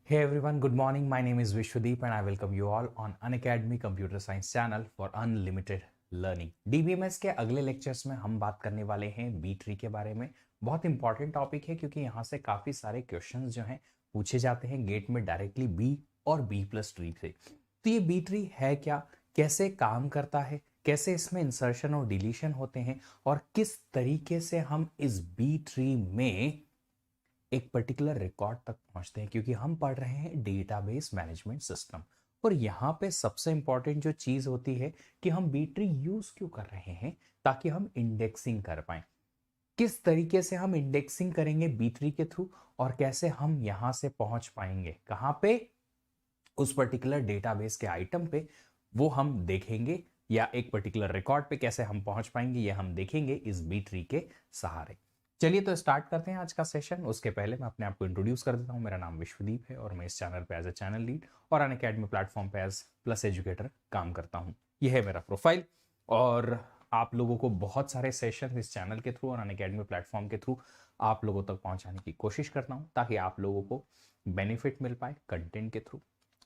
Hey everyone, good morning. My name is Vishwadeep and I welcome you all on Unacademy Computer Science channel for unlimited learning. DBMS के अगले lectures में हम बात करने वाले हैं बी ट्री के बारे में। बहुत इंपॉर्टेंट टॉपिक है क्योंकि यहाँ से काफ़ी सारे क्वेश्चंस जो हैं पूछे जाते हैं गेट में डायरेक्टली बी और बी प्लस ट्री से। तो ये बी ट्री है क्या, कैसे काम करता है, कैसे इसमें इंसर्शन और डिलीशन होते हैं और किस तरीके से हम इस बी ट्री में एक पर्टिकुलर रिकॉर्ड तक पहुंचते हैं, क्योंकि हम पढ़ रहे हैं डेटाबेस मैनेजमेंट सिस्टम। और यहाँ पे सबसे इंपॉर्टेंट जो चीज होती है कि हम बी ट्री यूज क्यों कर रहे हैं, ताकि हम इंडेक्सिंग कर पाए। किस तरीके से हम इंडेक्सिंग करेंगे बी ट्री के थ्रू और कैसे हम यहां से पहुंच पाएंगे कहां पे, उस पर्टिकुलर डेटाबेस के आइटम पे, वो हम देखेंगे। या एक पर्टिकुलर रिकॉर्ड पे कैसे हम पहुंच पाएंगे ये हम देखेंगे इस बी ट्री के सहारे। चलिए तो स्टार्ट करते हैं आज का सेशन। उसके पहले मैं अपने आप को इंट्रोड्यूस कर देता हूं। मेरा नाम विश्वदीप है और मैं इस चैनल पे एज अ चैनल लीड और अनअकैडमी प्लेटफॉर्म पे एज प्लस एजुकेटर काम करता हूं। यह है मेरा प्रोफाइल और आप लोगों को बहुत सारे सेशन इस चैनल के थ्रू और अनअकैडमी प्लेटफॉर्म के थ्रू आप लोगों तक पहुंचाने की कोशिश करता हूं, ताकि आप लोगों को बेनिफिट मिल पाए कंटेंट के थ्रू,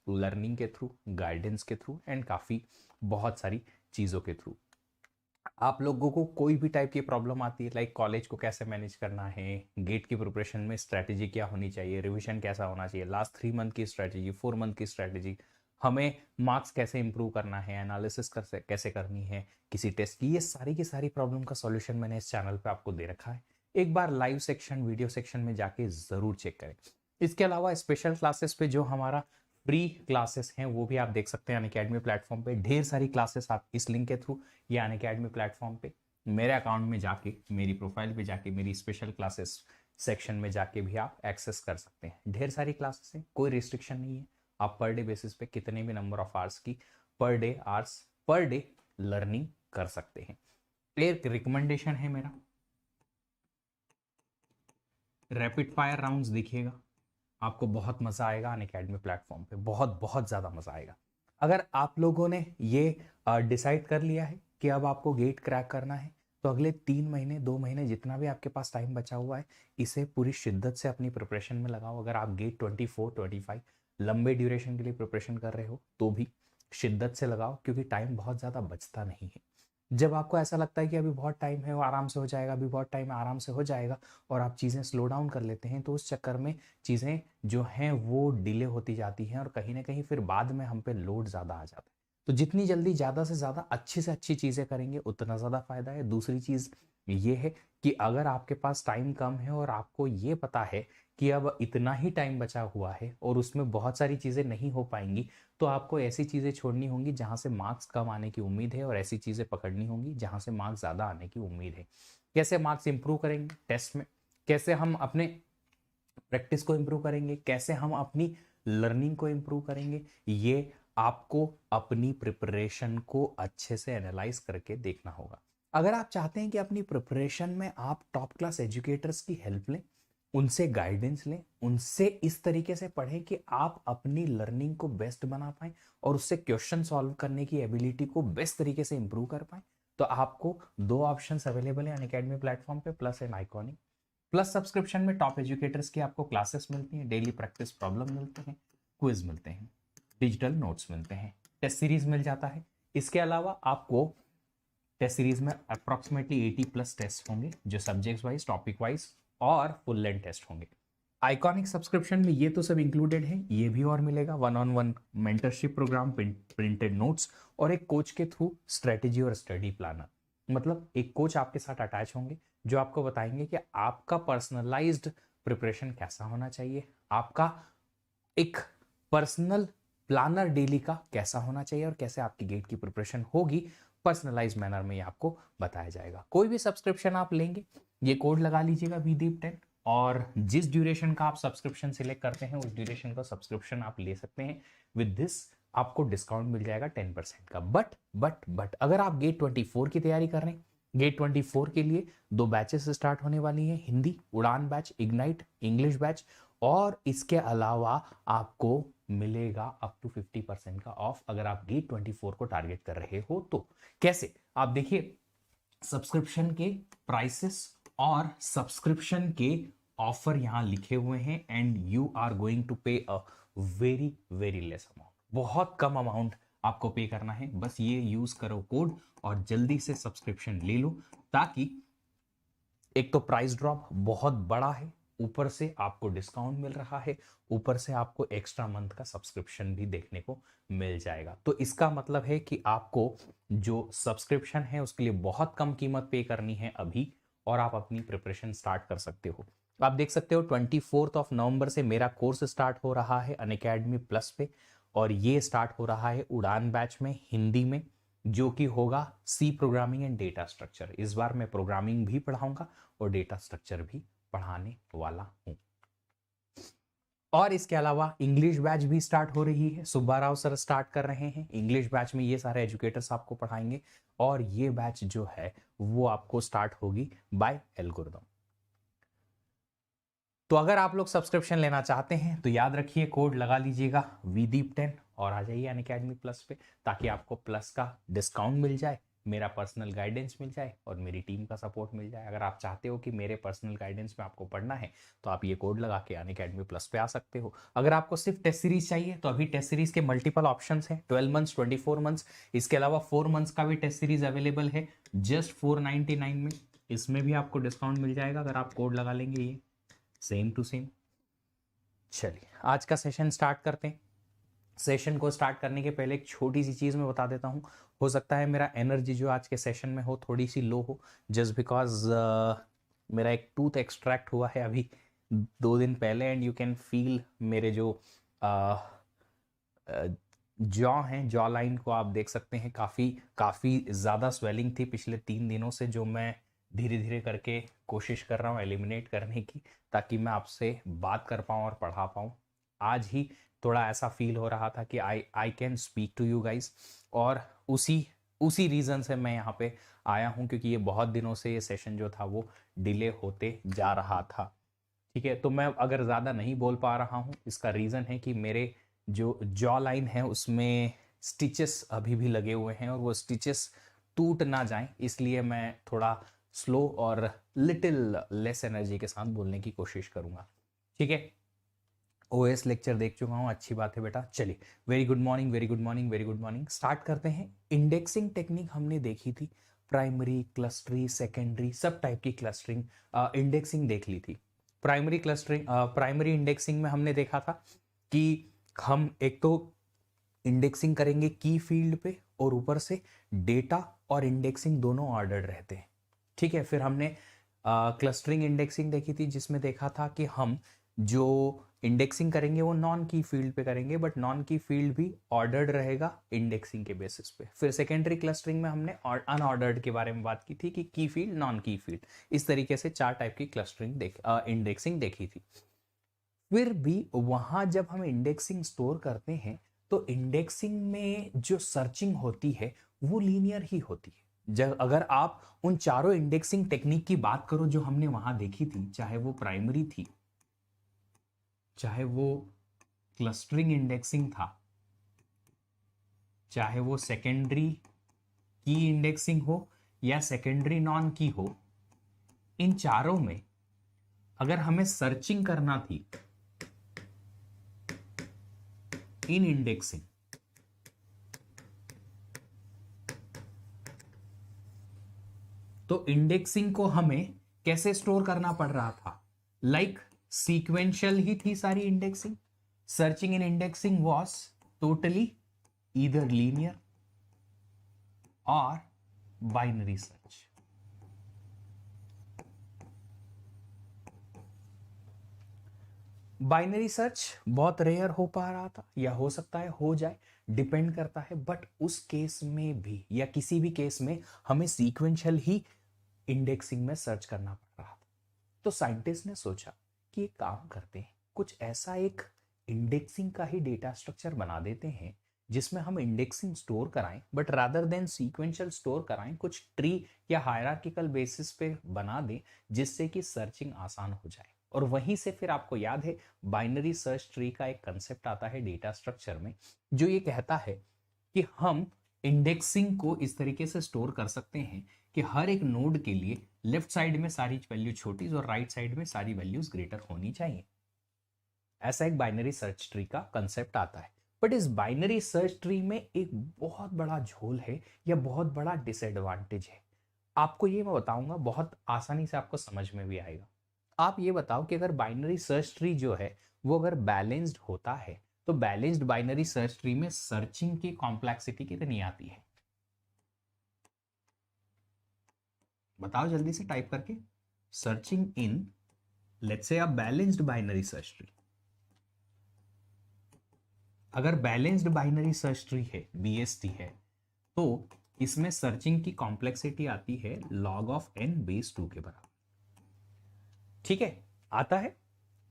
लर्निंग के थ्रू, गाइडेंस के थ्रू एंड काफ़ी बहुत सारी चीज़ों के थ्रू। आप लोगों को कोई भी टाइप की प्रॉब्लम आती है, लाइक कॉलेज को कैसे मैनेज करना है, गेट की प्रिपरेशन में स्ट्रैटेजी क्या होनी चाहिए, रिवीजन कैसा होना चाहिए, लास्ट 3 मंथ की स्ट्रैटेजी, 4 मंथ की स्ट्रैटेजी, हमें मार्क्स कैसे इंप्रूव करना है, एनालिसिस कैसे करनी है किसी टेस्ट की, ये सारी की सारी प्रॉब्लम का सॉल्यूशन मैंने इस चैनल पे आपको दे रखा है। एक बार लाइव सेक्शन, वीडियो सेक्शन में जाके ज़रूर चेक करें। इसके अलावा स्पेशल क्लासेस पे जो हमारा फ्री क्लासेस हैं वो भी आप देख सकते हैं अनअकैडमी प्लेटफॉर्म पे। ढेर सारी क्लासेस आप इस लिंक के थ्रू या अनअकैडमी प्लेटफॉर्म पे मेरे अकाउंट में जाके, मेरी प्रोफाइल पे जाके, मेरी स्पेशल क्लासेस सेक्शन में जाके भी आप एक्सेस कर सकते हैं। ढेर सारी क्लासेस हैं, कोई रिस्ट्रिक्शन नहीं है। आप पर डे बेसिस पे कितने भी नंबर ऑफ आवर्स की पर डे लर्निंग कर सकते हैं। एक रिकमेंडेशन है मेरा, रैपिड फायर राउंड्स देखिएगा, आपको बहुत मजा आएगा। अनअकैडमी प्लेटफॉर्म पे बहुत बहुत ज्यादा मजा आएगा। अगर आप लोगों ने ये डिसाइड कर लिया है कि अब आपको गेट क्रैक करना है, तो अगले 3 महीने 2 महीने जितना भी आपके पास टाइम बचा हुआ है, इसे पूरी शिद्दत से अपनी प्रिपरेशन में लगाओ। अगर आप गेट 24-25 लंबे ड्यूरेशन के लिए प्रिपरेशन कर रहे हो तो भी शिद्दत से लगाओ, क्योंकि टाइम बहुत ज़्यादा बचता नहीं है। जब आपको ऐसा लगता है कि अभी बहुत टाइम है, वो आराम से हो जाएगा, अभी बहुत टाइम है, आराम से हो जाएगा, और आप चीज़ें स्लो डाउन कर लेते हैं, तो उस चक्कर में चीज़ें जो हैं वो डिले होती जाती हैं और कहीं ना कहीं फिर बाद में हम पे लोड ज़्यादा आ जाता है। तो जितनी जल्दी ज़्यादा से ज़्यादा अच्छी से अच्छी चीज़ें करेंगे उतना ज़्यादा फायदा है। दूसरी चीज़ ये है कि अगर आपके पास टाइम कम है और आपको ये पता है कि अब इतना ही टाइम बचा हुआ है और उसमें बहुत सारी चीज़ें नहीं हो पाएंगी, तो आपको ऐसी चीज़ें छोड़नी होंगी जहाँ से मार्क्स कम आने की उम्मीद है और ऐसी चीज़ें पकड़नी होंगी जहाँ से मार्क्स ज़्यादा आने की उम्मीद है। कैसे मार्क्स इंप्रूव करेंगे टेस्ट में, कैसे हम अपने प्रैक्टिस को इंप्रूव करेंगे, कैसे हम अपनी लर्निंग को इंप्रूव करेंगे, ये आपको अपनी प्रिपरेशन को अच्छे से एनालाइज करके देखना होगा। अगर आप चाहते हैं कि अपनी प्रिपरेशन में आप टॉप क्लास एजुकेटर्स की हेल्प लें, उनसे गाइडेंस लें, उनसे इस तरीके से पढ़ें कि आप अपनी लर्निंग को बेस्ट बना पाएं और उससे क्वेश्चन सॉल्व करने की एबिलिटी को बेस्ट तरीके से इंप्रूव कर पाएं, तो आपको 2 ऑप्शंस अवेलेबल है अनअकैडमी प्लेटफॉर्म पे, plus and iconic. Plus subscription में टॉप एजुकेटर्स की आपको क्लासेस मिलती हैं, डेली प्रैक्टिस प्रॉब्लम मिलते हैं, क्विज मिलते हैं, डिजिटल नोट्स मिलते हैं, टेस्ट सीरीज मिल जाता है। इसके अलावा आपको टेस्ट सीरीज में अप्रॉक्सीमेटली 80 प्लस टेस्ट होंगे, जो सब्जेक्ट वाइज, टॉपिक वाइज और फुल लेंथ टेस्ट होंगे। आइकॉनिक सब्सक्रिप्शन में ये तो सब इंक्लूडेड है, ये भी और मिलेगा, 1-on-1 mentorship programme, printed notes और एक कोच के थ्रू स्ट्रेटेजी और स्टडी प्लानर। मतलब एक कोच आपके साथ अटैच होंगे जो आपको बताएंगे कि आपका पर्सनलाइज्ड प्रिपरेशन कैसा होना चाहिए, आपका एक पर्सनल प्लानर डेली का कैसा होना चाहिए और कैसे आपकी गेट की प्रिपरेशन होगी पर्सनलाइज मैनर में, ये आपको बताया जाएगा। कोई भी सब्सक्रिप्शन आप लेंगे, ये कोड लगा लीजिएगा VDEEP10, और जिस ड्यूरेशन का आप सब्सक्रिप्शन सिलेक्ट करते हैं उस ड्यूरेशन का सब्सक्रिप्शन आप ले सकते हैं। विद दिस आपको डिस्काउंट मिल जाएगा 10% का। बट अगर आप गेट 24 की तैयारी कर रहे हैं, गेट 24 के लिए 2 बैचेस स्टार्ट होने वाली हैं, हिंदी उड़ान बैच, इग्नाइट इंग्लिश बैच, और इसके अलावा आपको मिलेगा अप टू 50% का ऑफ अगर आप गेट 24 को टारगेट कर रहे हो तो। कैसे, आप देखिए सब्सक्रिप्शन के प्राइसेस और सब्सक्रिप्शन के ऑफर यहाँ लिखे हुए हैं and you are going to pay a very very less amount, बहुत कम अमाउंट आपको पे करना है। बस ये यूज करो कोड और जल्दी से सब्सक्रिप्शन ले लो, ताकि एक तो प्राइस ड्रॉप बहुत बड़ा है, ऊपर से आपको डिस्काउंट मिल रहा है, ऊपर से आपको एक्स्ट्रा मंथ का सब्सक्रिप्शन भी देखने को मिल जाएगा। तो इसका मतलब है कि आपको जो सब्सक्रिप्शन है उसके लिए बहुत कम कीमत पे करनी है अभी, और आप अपनी प्रिपरेशन स्टार्ट कर सकते हो। आप देख सकते हो 24 नवंबर से मेरा कोर्स स्टार्ट हो रहा है अनअकैडमी प्लस पे, और ये स्टार्ट हो रहा है उड़ान बैच में हिंदी में, जो कि होगा C programming and data structure. इस बार मैं प्रोग्रामिंग भी पढ़ाऊंगा और डेटा स्ट्रक्चर भी पढ़ाने वाला हूं। और इसके अलावा इंग्लिश बैच भी स्टार्ट हो रही है, सुब्बा राव सर स्टार्ट कर रहे हैं इंग्लिश बैच में, ये सारे एजुकेटर्स आपको पढ़ाएंगे। और ये बैच जो है वो आपको स्टार्ट होगी बाय एल्गोरिथम। तो अगर आप लोग सब्सक्रिप्शन लेना चाहते हैं तो याद रखिए कोड लगा लीजिएगा VDEEP10 और आ जाइए अनअकैडमी प्लस पे, ताकि आपको प्लस का डिस्काउंट मिल जाए, मेरा पर्सनल गाइडेंस मिल जाए और मेरी टीम का सपोर्ट मिल जाए। अगर आप चाहते हो कि मेरे पर्सनल गाइडेंस में आपको पढ़ना है तो आप ये कोड लगा के अनअकैडमी प्लस पे आ सकते हो। अगर आपको सिर्फ टेस्ट सीरीज चाहिए तो अभी टेस्ट सीरीज के मल्टीपल ऑप्शंस हैं, 12 मंथ्स, 24 मंथ्स, इसके अलावा 4 मंथ्स का भी टेस्ट सीरीज अवेलेबल है जस्ट 499 में। इसमें भी आपको डिस्काउंट मिल जाएगा अगर आप कोड लगा लेंगे ये सेम टू सेम। चलिए आज का सेशन स्टार्ट करते हैं। सेशन को स्टार्ट करने के पहले एक छोटी सी चीज मैं बता देता हूं। हो सकता है मेरा एनर्जी जो आज के सेशन में हो थोड़ी सी लो हो, जस्ट बिकॉज मेरा एक टूथ एक्सट्रैक्ट हुआ है अभी 2 दिन पहले, एंड यू कैन फील मेरे जो जॉ हैं, जॉ लाइन को आप देख सकते हैं, काफ़ी ज़्यादा स्वेलिंग थी पिछले 3 दिनों से, जो मैं धीरे धीरे करके कोशिश कर रहा हूँ एलिमिनेट करने की, ताकि मैं आपसे बात कर पाऊँ और पढ़ा पाऊँ। आज ही थोड़ा ऐसा फील हो रहा था कि I can speak to you guys, और उसी रीज़न से मैं यहाँ पे आया हूँ, क्योंकि ये बहुत दिनों से ये सेशन जो था वो डिले होते जा रहा था। ठीक है, तो मैं अगर ज़्यादा नहीं बोल पा रहा हूँ, इसका रीज़न है कि मेरे जो जॉ लाइन है उसमें स्टिचेस अभी भी लगे हुए हैं और वो स्टिचेस टूट ना जाएं, इसलिए मैं थोड़ा स्लो और लिटिल लेस एनर्जी के साथ बोलने की कोशिश करूंगा। ठीक है, ओएस लेक्चर देख चुका हूँ, अच्छी बात है बेटा। चलिए, very good morning, very good morning, very good morning. Start करते हैं। इंडेक्सिंग टेक्निक हमने देखी थी, प्राइमरी, क्लस्टरी, सेकेंडरी, सब टाइप की क्लस्टरिंग इंडेक्सिंग देख ली थी। प्राइमरी क्लस्टरिंग, प्राइमरी इंडेक्सिंग में हमने देखा था कि हम एक तो इंडेक्सिंग करेंगे की फील्ड पे, और ऊपर से डेटा और इंडेक्सिंग दोनों ऑर्डर्ड रहते हैं। ठीक है, फिर हमने क्लस्टरिंग इंडेक्सिंग देखी थी, जिसमें देखा था कि हम जो इंडेक्सिंग करेंगे वो नॉन की फील्ड पे करेंगे, बट नॉन की फील्ड भी ऑर्डर्ड रहेगा इंडेक्सिंग के बेसिस पे। फिर सेकेंडरी क्लस्टरिंग में हमने अनऑर्डर्ड के बारे में बात की थी कि की फील्ड, नॉन की फील्ड, इस तरीके से 4 टाइप की क्लस्टरिंग इंडेक्सिंग देखी थी। फिर भी वहां जब हम इंडेक्सिंग स्टोर करते हैं तो इंडेक्सिंग में जो सर्चिंग होती है वो लीनियर ही होती है। जब अगर आप उन चारों इंडेक्सिंग टेक्निक की बात करो जो हमने वहां देखी थी, चाहे वो प्राइमरी थी, चाहे वो क्लस्टरिंग इंडेक्सिंग था, चाहे वो सेकेंडरी की इंडेक्सिंग हो या सेकेंडरी नॉन की हो, इन चारों में अगर हमें सर्चिंग करना थी इन इंडेक्सिंग, तो इंडेक्सिंग को हमें कैसे स्टोर करना पड़ रहा था? लाइक सीक्वेंशियल ही थी सारी indexing. Searching in indexing was totally either linear और बाइनरी सर्च। बाइनरी सर्च बहुत रेयर हो पा रहा था, या हो सकता है हो जाए, डिपेंड करता है, बट उस केस में भी या किसी भी केस में हमें सीक्वेंशियल ही इंडेक्सिंग में सर्च करना पड़ रहा था। तो साइंटिस्ट ने सोचा कि एक काम करते हैं, कुछ ऐसा एक इंडेक्सिंग का ही डेटा स्ट्रक्चर बना देते हैं जिसमें हम इंडेक्सिंग स्टोर कराएं, but rather than sequential store कराएं, कुछ ट्री या हायरार्किकल बेसिस पे बना दें, जिससे कि सर्चिंग आसान हो जाए। और वहीं से फिर आपको याद है बाइनरी सर्च ट्री का एक कंसेप्ट आता है डेटा स्ट्रक्चर में, जो ये कहता है कि हम इंडेक्सिंग को इस तरीके से स्टोर कर सकते हैं कि हर एक नोड के लिए लेफ्ट साइड में सारी वैल्यू छोटी और राइट साइड में सारी वैल्यूज ग्रेटर होनी चाहिए। ऐसा एक बाइनरी सर्च ट्री का कंसेप्ट आता है। बट इस बाइनरी सर्च ट्री में एक बहुत बड़ा झोल है या बहुत बड़ा डिसएडवांटेज है। आपको ये मैं बताऊंगा, बहुत आसानी से आपको समझ में भी आएगा। आप ये बताओ कि अगर बाइनरी सर्च ट्री जो है वो अगर बैलेंस्ड होता है तो बैलेंस्ड बाइनरी सर्च ट्री में सर्चिंग की कॉम्प्लेक्सिटी कितनी आती है? बताओ जल्दी से टाइप करके। Searching in let's say a balanced binary search tree, अगर बैलेंस्ड बाइनरी सर्च ट्री है, बीएसटी है, तो इसमें सर्चिंग की कॉम्प्लेक्सिटी आती है log ऑफ n बेस 2 के बराबर। ठीक है, आता है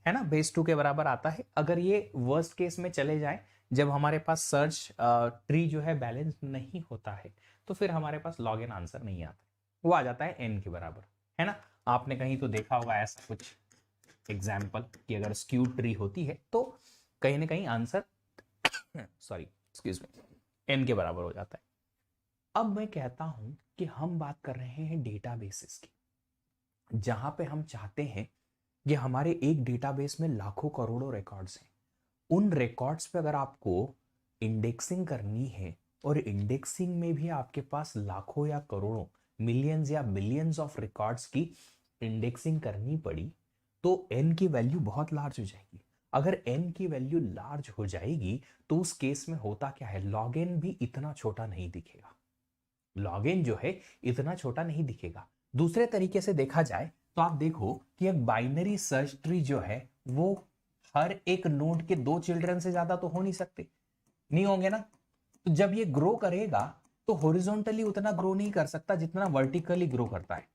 ना, बेस 2 के बराबर आता है। अगर ये वर्स्ट केस में चले जाए, जब हमारे पास सर्च ट्री जो है बैलेंस नहीं होता है, तो फिर हमारे पास log n आंसर नहीं आता, वो आ जाता है n के बराबर, है ना। आपने कहीं तो देखा होगा ऐसा कुछ एग्जाम्पल कि अगर स्क्यूड ट्री होती है तो कहीं ना कहीं answer sorry excuse me n के बराबर हो जाता है। अब मैं कहता हूं कि हम बात कर रहे हैं डेटाबेसेस की, जहां पे हम चाहते हैं कि हमारे एक डेटाबेस में लाखों करोड़ों रिकॉर्ड्स हैं। उन रिकॉर्ड्स पे अगर आपको इंडेक्सिंग करनी है और इंडेक्सिंग में भी आपके पास लाखों या करोड़ों, मिलियंस या बिलियंस ऑफ रिकॉर्ड्स की इंडेक्सिंग करनी पड़ी, तो n की वैल्यू बहुत लार्ज हो जाएगी। अगर n की वैल्यू लार्ज हो जाएगी तो उस केस में होता क्या है, log n भी इतना छोटा नहीं दिखेगा। log n जो है इतना छोटा नहीं दिखेगा। दूसरे तरीके से देखा जाए तो आप देखो कि एक बाइनरी सर्च ट्री जो है वो हर एक नोड के 2 चिल्ड्रन से ज्यादा तो हो नहीं सकते, नहीं होंगे ना। तो जब ये ग्रो करेगा तो हॉरिजॉन्टली उतना ग्रो नहीं कर सकता जितना वर्टिकली ग्रो करता है।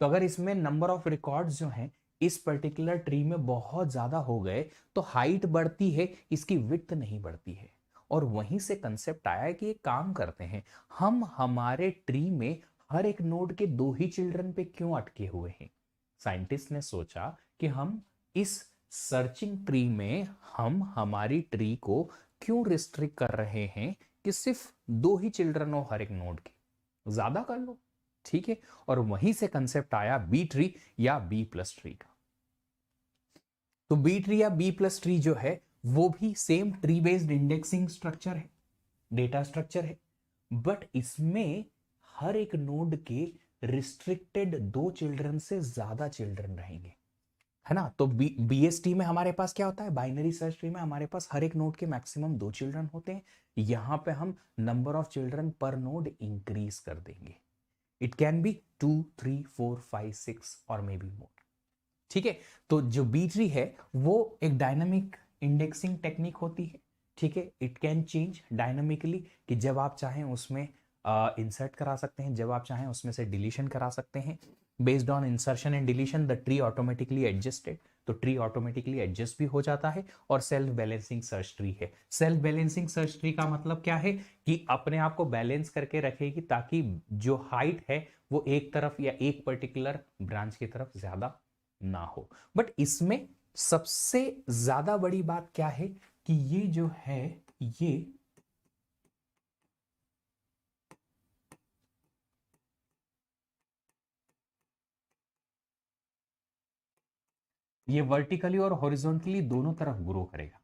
तो अगर इसमें नंबर ऑफ रिकॉर्ड्स जो हैं इस पर्टिकुलर ट्री में बहुत ज्यादा हो गए तो हाइट बढ़ती है, इसकी विड्थ नहीं बढ़ती है। और वहीं से कंसेप्ट आया है कि एक काम करते हैं, हम हमारे ट्री में हर एक नोड के 2 ही चिल्ड्रन पे क्यों अटके हुए हैं। साइंटिस्ट ने सोचा कि हम इस सर्चिंग ट्री में हम हमारी ट्री को क्यों रिस्ट्रिक्ट कर रहे हैं कि सिर्फ 2 ही चिल्ड्रन हो हर एक नोड के, ज्यादा कर लो, ठीक है। और वहीं से कंसेप्ट आया बी ट्री या बी प्लस ट्री का। तो बी ट्री या बी प्लस ट्री जो है वो भी same tree based indexing structure है, डेटा स्ट्रक्चर है, बट इसमें हर एक नोड के रिस्ट्रिक्टेड 2 चिल्ड्रन से ज्यादा चिल्ड्रन रहेंगे, है ना। तो बीएसटी में हमारे पास क्या होता है, बाइनरी सर्च ट्री में हमारे पास हर एक नोड के मैक्सिमम 2 चिल्ड्रन होते हैं। यहां पे हम नंबर ऑफ चिल्ड्रन पर नोड इंक्रीज कर देंगे। इट कैन बी 2 3 4 5 6 और मे बी मोर, ठीक है। तो जो बी ट्री है वो एक डायनामिक इंडेक्सिंग टेक्निक होती है, ठीक है। इट कैन चेंज डायनामिकली, कि जब आप चाहें उसमें इंसर्ट करा सकते हैं, जब आप चाहें उसमें से डिलीशन करा सकते हैं। Based on insertion and deletion the tree automatically adjusted, तो ट्री ऑटोमेटिकली एडजस्ट भी हो जाता है। और सेल्फ बैलेंसिंग सर्च ट्री है। सेल्फ बैलेंसिंग सर्च ट्री का मतलब क्या है कि अपने आप को बैलेंस करके रखेगी ताकि जो हाइट है वो एक तरफ या एक पर्टिकुलर ब्रांच की तरफ ज्यादा ना हो। बट इसमें सबसे ज्यादा बड़ी बात क्या है कि ये जो है ये वर्टिकली और हॉरिजॉन्टली दोनों तरफ ग्रो करेगा,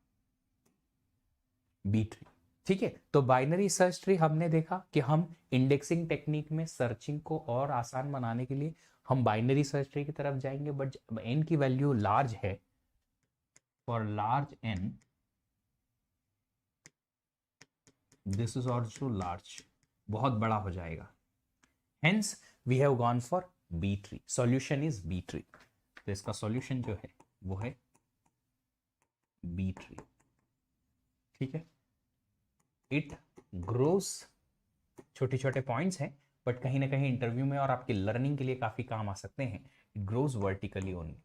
बी ट्री, ठीक है। तो बाइनरी सर्च ट्री हमने देखा कि हम इंडेक्सिंग टेक्निक में सर्चिंग को और आसान बनाने के लिए हम बाइनरी सर्च ट्री की तरफ जाएंगे। बट एन की वैल्यू लार्ज है, for large N this is also large, बहुत बड़ा हो जाएगा। Hence we have gone for B tree, solution is B tree. तो इसका सॉल्यूशन जो है वो है बी ट्री, ठीक है। इट ग्रोस, छोटे छोटे पॉइंट्स हैं बट कहीं ना कहीं इंटरव्यू में और आपकी लर्निंग के लिए काफी काम आ सकते हैं। इट ग्रोज वर्टिकली ओनली,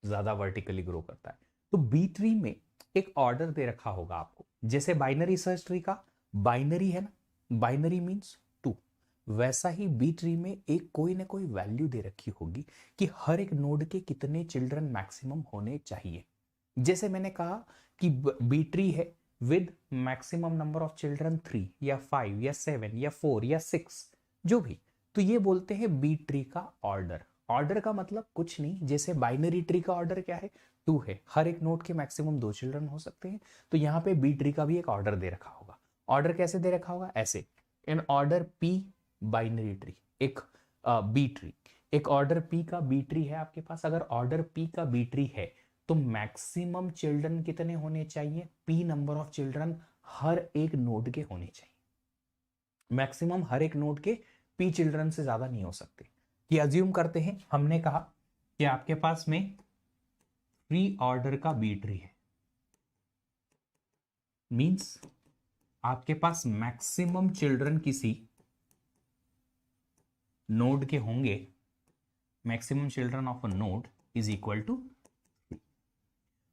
ज्यादा वर्टिकली ग्रो करता है। तो बी ट्री में एक ऑर्डर दे रखा होगा आपको, जैसे बाइनरी सर्च ट्री का बाइनरी है ना, बाइनरी मींस 2, वैसा ही बी ट्री में एक कोई ना कोई वैल्यू दे रखी होगी कि हर एक नोड के कितने चिल्ड्रन मैक्सिमम होने चाहिए। जैसे मैंने कहा कि बी ट्री है with maximum number of children 3 या 5 या 7 या 4 या 6 जो भी, तो ये बोलते हैं बी ट्री का ऑर्डर। ऑर्डर का मतलब कुछ नहीं, जैसे बाइनरी ट्री का ऑर्डर क्या है, 2 है, हर एक नोड के मैक्सिमम 2 चिल्ड्रन हो सकते हैं, तो यहाँ पे बी ट्री का भी एक ऑर्डर दे रखा होगा। ऑर्डर कैसे दे रखा होगा, ऐसे, in order P binary tree, एक बी ट्री, एक ऑर्डर पी का बी ट्री है आपके पास। अगर ऑर्डर पी का बी ट्री है तो मैक्सिमम चिल्ड्रन कितने होने चाहिए, पी नंबर ऑफ चिल्ड्रन हर एक नोड के होने चाहिए। मैक्सिमम हर एक नोड के पी चिल्ड्रन से ज्यादा नहीं हो सकते। कि अज्यूम करते हैं, हमने कहा कि आपके पास में प्री ऑर्डर का बी ट्री है, मींस आपके पास मैक्सिमम चिल्ड्रन किसी नोड के होंगे, maximum children of a node is equal to.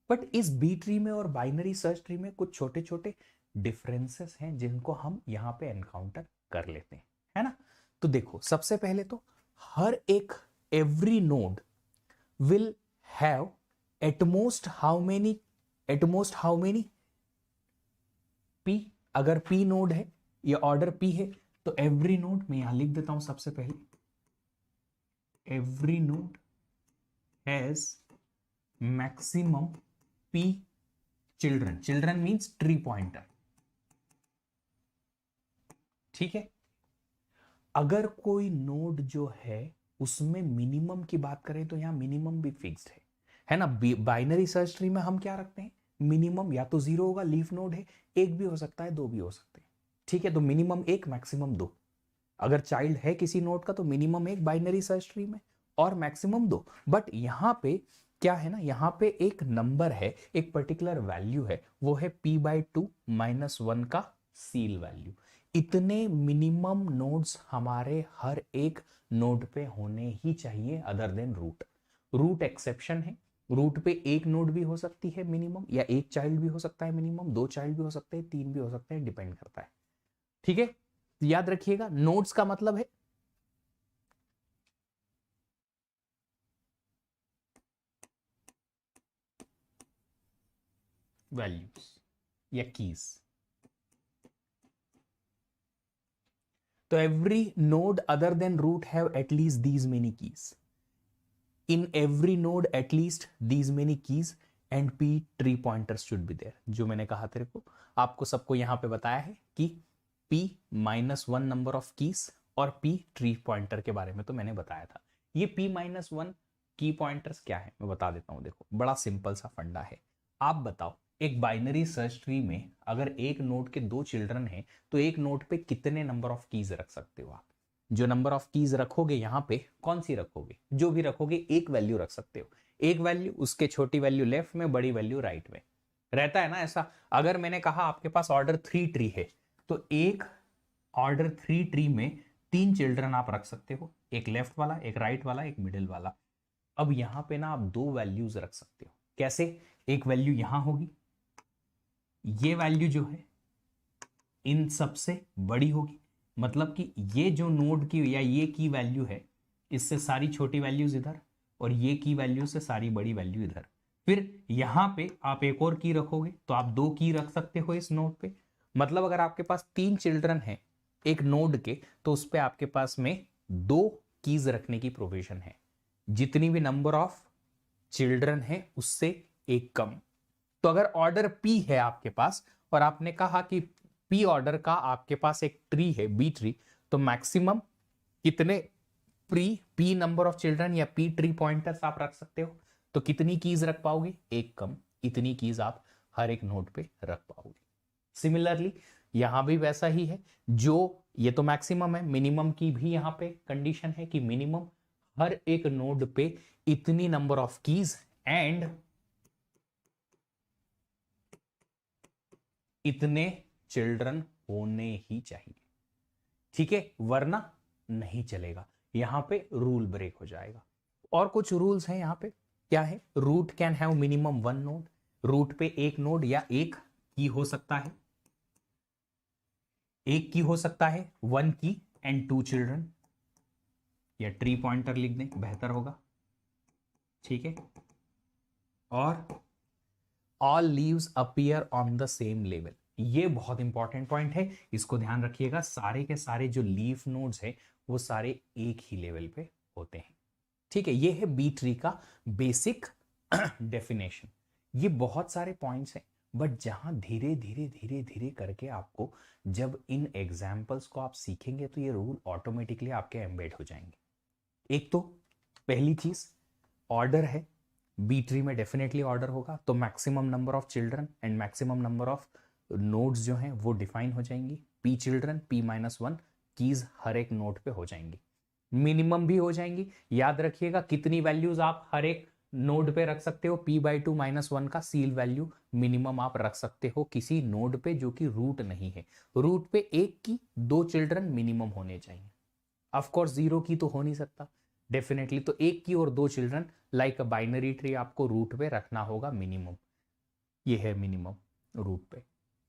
But इस बी ट्री में और बाइनरी सर्च ट्री में कुछ छोटे छोटे डिफरेंसेस हैं जिनको हम यहां पे एनकाउंटर कर लेते हैं, है ना। तो देखो, सबसे पहले तो हर एक every node will have at most how many P. अगर पी नोड है या ऑर्डर पी है तो एवरी नोड, मैं यहां लिख देता हूं सबसे पहले, every node has maximum P children, children means tree pointer, ठीक है। अगर कोई नोड जो है उसमें मिनिमम की बात करें तो यहां मिनिमम भी फिक्स्ड है ना। बाइनरी सर्च ट्री में हम क्या रखते हैं, मिनिमम या तो 0 होगा, लीफ नोड है, एक भी हो सकता है, 2 भी हो सकते हैं, ठीक है। तो मिनिमम 1, मैक्सिमम 2। अगर चाइल्ड है किसी नोड का तो मिनिमम 1 बाइनरी सर्च ट्री में और मैक्सिमम 2। बट यहां पे क्या है ना, यहां पे एक नंबर है, एक पर्टिकुलर वैल्यू है, वो है p/2 -1 का सील वैल्यू। इतने मिनिमम नोड्स हमारे हर एक नोड पे होने ही चाहिए, other than root. Root exception है, रूट पे एक नोड भी हो सकती है मिनिमम, या एक चाइल्ड भी हो सकता है मिनिमम, 2 चाइल्ड भी हो सकते हैं, 3 भी हो सकते हैं, डिपेंड करता है, ठीक है। याद रखिएगा, नोड्स का मतलब है वैल्यूज या कीज। तो every node other than root have at least these many keys. In every node at least these many keys and p tree pointers should be there. जो मैंने कहा तेरे को, आपको सबको यहां पे बताया है कि p -1 नंबर ऑफ कीज और p ट्री पॉइंटर के बारे में तो मैंने बताया था। ये p -1 की पॉइंटर्स क्या है मैं बता देता हूं। देखो, बड़ा सिंपल सा फंडा है। आप बताओ, एक बाइनरी सर्च ट्री में अगर एक नोड के 2 चिल्ड्रन हैं तो एक नोड पे कितने नंबर ऑफ कीज रख सकते हो आप। जो नंबर ऑफ कीज रखोगे यहां पे, कौन सी रखोगे, जो भी रखोगे एक वैल्यू रख सकते हो। एक वैल्यू, उसके छोटी वैल्यू लेफ्ट में, बड़ी वैल्यू राइट में, रहता है ना ऐसा। अगर मैंने कहा आपके पास ऑर्डर 3 ट्री है तो एक ऑर्डर 3 ट्री में 3 चिल्ड्रन आप रख सकते हो, एक लेफ्ट वाला, एक राइट वाला, एक मिडिल वाला। अब यहां पे ना आप 2 वैल्यूज रख सकते हो। कैसे, एक वैल्यू यहां होगी, ये वैल्यू जो है इन सबसे बड़ी होगी, मतलब कि ये जो नोड की या ये की वैल्यू है, इससे सारी छोटी वैल्यूज इधर, और ये की वैल्यू से सारी बड़ी वैल्यू इधर। फिर यहां पे आप एक और की रखोगे तो आप 2 की रख सकते हो इस नोड पे। मतलब अगर आपके पास 3 चिल्ड्रन है एक नोड के, तो उस पे आपके पास में 2 कीज रखने की प्रोविजन है। जितनी भी नंबर ऑफ चिल्ड्रन है उससे एक कम। तो अगर ऑर्डर पी है आपके पास और आपने कहा कि पी ऑर्डर का आपके पास एक ट्री है, बी ट्री, तो मैक्सिमम कितने पी नंबर ऑफ चिल्ड्रन या पी ट्री पॉइंटर्स आप रख सकते हो। तो कितनी कीज रख पाओगे, एक कम। इतनी कीज आप हर एक नोड पे रख पाओगे। सिमिलरली यहां भी वैसा ही है। जो ये तो मैक्सिमम है, मिनिमम की भी यहां पे कंडीशन है कि मिनिमम हर एक नोड पे इतनी नंबर ऑफ कीज एंड इतने चिल्ड्रन होने ही चाहिए, ठीक है, वरना नहीं चलेगा, यहां पे रूल ब्रेक हो जाएगा। और कुछ रूल्स हैं यहां पे, क्या है, root can have minimum 1 node, root पे एक नोड या एक की हो सकता है, एक की हो सकता है, 1 की एंड 2 चिल्ड्रन, या ट्री पॉइंटर लिख दें बेहतर होगा, ठीक है। और all leaves appear on the same level. ये बहुत इंपॉर्टेंट पॉइंट है, इसको ध्यान रखिएगा। सारे के सारे जो लीफ नोड्स है वो सारे एक ही लेवल पे होते हैं। ठीक है, ये है बी ट्री का बेसिक डेफिनेशन। ये बहुत सारे पॉइंट्स हैं, बट जहां धीरे धीरे धीरे धीरे करके आपको जब इन एग्जाम्पल्स को आप सीखेंगे तो ये रूल ऑटोमेटिकली आपके एम्बेड हो जाएंगे। एक तो पहली चीज ऑर्डर है, बी ट्री में डेफिनेटली ऑर्डर होगा, तो maximum number of children and maximum number of nodes जो हैं वो डिफाइन हो जाएंगी। पी चिल्ड्रन P-1 कीज हर एक नोड पे हो जाएंगी, मिनिमम भी हो जाएंगी। याद रखिएगा कितनी वैल्यूज आप हर एक नोड पे रख सकते हो, P/2-1 का सील वैल्यू मिनिमम आप रख सकते हो किसी नोड पे जो कि रूट नहीं है। रूट पे एक की 2 चिल्ड्रन मिनिमम होने चाहिए। ऑफ कोर्स 0 की तो हो नहीं सकता डेफिनेटली, तो एक की और 2 children like a binary tree आपको रूट पे रखना होगा मिनिमम। ये है मिनिमम रूट पे।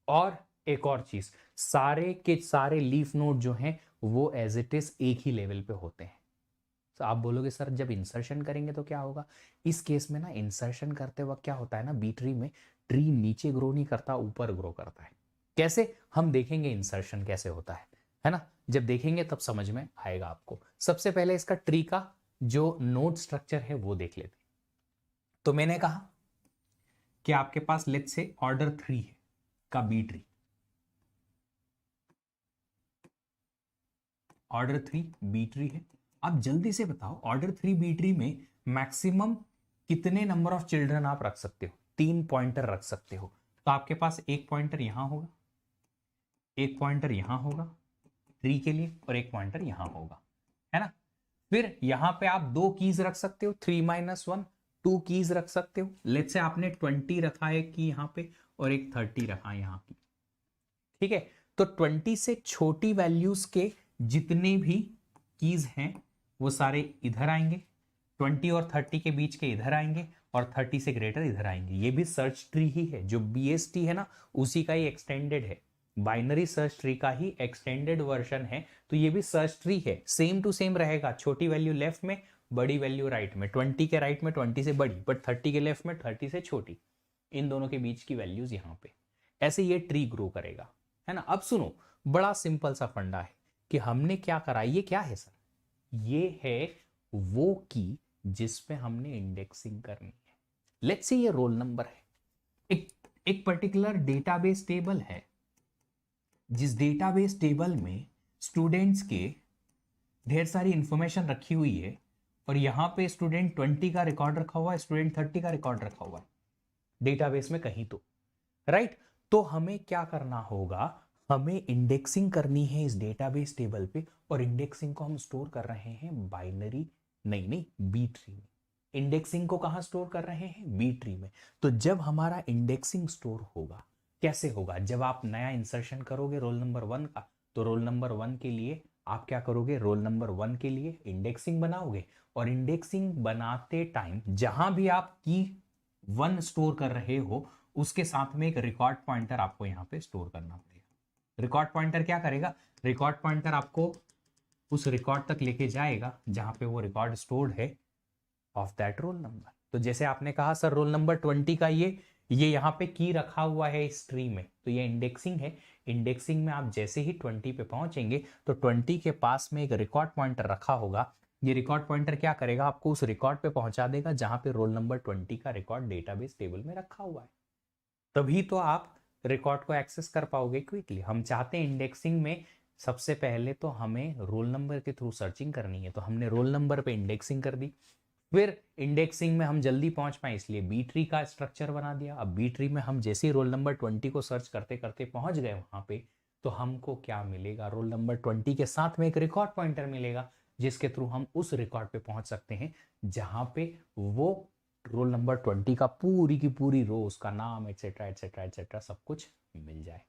और एक और चीज, सारे के सारे लीफ नोड जो हैं वो एज इट इज एक ही लेवल पे होते हैं। तो आप बोलोगे सर जब इंसर्शन करेंगे तो क्या होगा? इस केस में ना इंसर्शन करते वक्त क्या होता है ना, बी ट्री में ट्री नीचे ग्रो नहीं करता, ऊपर ग्रो करता है। कैसे, हम देखेंगे इंसर्शन कैसे होता है ना? जब देखेंगे तब समझ में आएगा आपको। सबसे पहले इसका ट्री का जो नोड स्ट्रक्चर है वो देख लेते। तो मैंने कहा कि आपके पास लेट्स से ऑर्डर 3 है का B tree, order 3 B tree है। अब जल्दी से बताओ ऑर्डर 3 बी ट्री में मैक्सिमम कितने नंबर ऑफ चिल्ड्रन आप रख सकते हो? 3 पॉइंटर रख सकते हो। तो आपके पास एक पॉइंटर यहां होगा, एक पॉइंटर यहां होगा ट्री के लिए, और एक पॉइंटर यहां होगा, है ना? फिर यहां पे आप 2 कीज रख सकते हो, 3-1, 2 कीज रख सकते हो। लेट्स से आपने 20 रखा है की यहां पे और एक 30 रखा है यहां की। ठीक है, तो 20 से छोटी वैल्यूज के जितने भी कीज हैं वो सारे इधर आएंगे, 20 और 30 के बीच के इधर आएंगे, और 30 से ग्रेटर इधर आएंगे। ये भी सर्च ट्री ही है, जो BST है ना उसी का ही एक्सटेंडेड है, बाइनरी सर्च ट्री का ही एक्सटेंडेड वर्जन है। तो ये भी सर्च ट्री है, सेम टू सेम रहेगा। छोटी वैल्यू लेफ्ट में, बड़ी वैल्यू राइट में, 20 के राइट में 20 से बड़ी, बट 30 के लेफ्ट में 30 से छोटी, इन दोनों के बीच की वैल्यूज यहां पे। ऐसे ये ट्री ग्रो करेगा, है ना? अब सुनो, बड़ा सिंपल सा फंडा है कि हमने क्या करा। ये क्या है सर? ये है वो की जिस पे हमने इंडेक्सिंग करनी है। लेट्स से ये रोल नंबर है, एक पर्टिकुलर डेटाबेस टेबल है, जिस डेटाबेस टेबल में स्टूडेंट्स के ढेर सारी इंफॉर्मेशन रखी हुई है, और यहां पे स्टूडेंट 20 का रिकॉर्ड रखा हुआ है, स्टूडेंट 30 का रिकॉर्ड रखा हुआ है डेटाबेस में कहीं तो, राइट? तो हमें क्या करना होगा, हमें इंडेक्सिंग करनी है इस डेटाबेस टेबल पे, और इंडेक्सिंग को हम स्टोर कर रहे हैं बाइनरी, नहीं बी ट्री में। इंडेक्सिंग को कहां स्टोर कर रहे हैं? बी ट्री में। तो जब हमारा इंडेक्सिंग स्टोर होगा, कैसे होगा? जब आप नया इंसर्शन करोगे रोल नंबर 1 का, तो रोल नंबर 1 के लिए आप क्या करोगे? रोल नंबर 1 के लिए इंडेक्सिंग बनाओगे, और इंडेक्सिंग बनाते टाइम जहां भी आप की 1 स्टोर कर रहे हो उसके साथ में एक रिकॉर्ड पॉइंटर आपको यहां पे स्टोर करना पड़ेगा। रिकॉर्ड पॉइंटर क्या करेगा? रिकॉर्ड पॉइंटर आपको उस रिकॉर्ड तक लेके जाएगा जहां पे वो रिकॉर्ड स्टोर्ड है ऑफ दैट रोल नंबर। तो जैसे आपने कहा सर रोल नंबर 20 का ये यहाँ पे की रखा हुआ है इस ट्री में, तो ये इंडेक्सिंग है। इंडेक्सिंग में आप जैसे ही 20 पे पहुंचेंगे तो 20 के पास में एक रिकॉर्ड पॉइंटर रखा होगा। ये रिकॉर्ड पॉइंटर क्या करेगा? आपको उस रिकॉर्ड पे पहुंचा देगा जहां पे रोल नंबर 20 का रिकॉर्ड डेटाबेस टेबल में रखा हुआ है। तभी तो आप रिकॉर्ड को एक्सेस कर पाओगे क्विकली। हम चाहते हैं इंडेक्सिंग में सबसे पहले तो हमें रोल नंबर के थ्रू सर्चिंग करनी है, तो हमने रोल नंबर पे इंडेक्सिंग कर दी। फिर इंडेक्सिंग में हम जल्दी पहुंच पाए इसलिए बी ट्री का स्ट्रक्चर बना दिया। अब बी ट्री में हम जैसे ही रोल नंबर 20 को सर्च करते करते पहुंच गए वहां पे, तो हमको क्या मिलेगा? रोल नंबर 20 के साथ में एक रिकॉर्ड पॉइंटर मिलेगा, जिसके थ्रू हम उस रिकॉर्ड पे पहुंच सकते हैं जहां पे वो रोल नंबर 20 का पूरी की पूरी रो, उसका नाम, एटसेट्रा एटसेट्रा एटसेट्रा सब कुछ मिल जाए।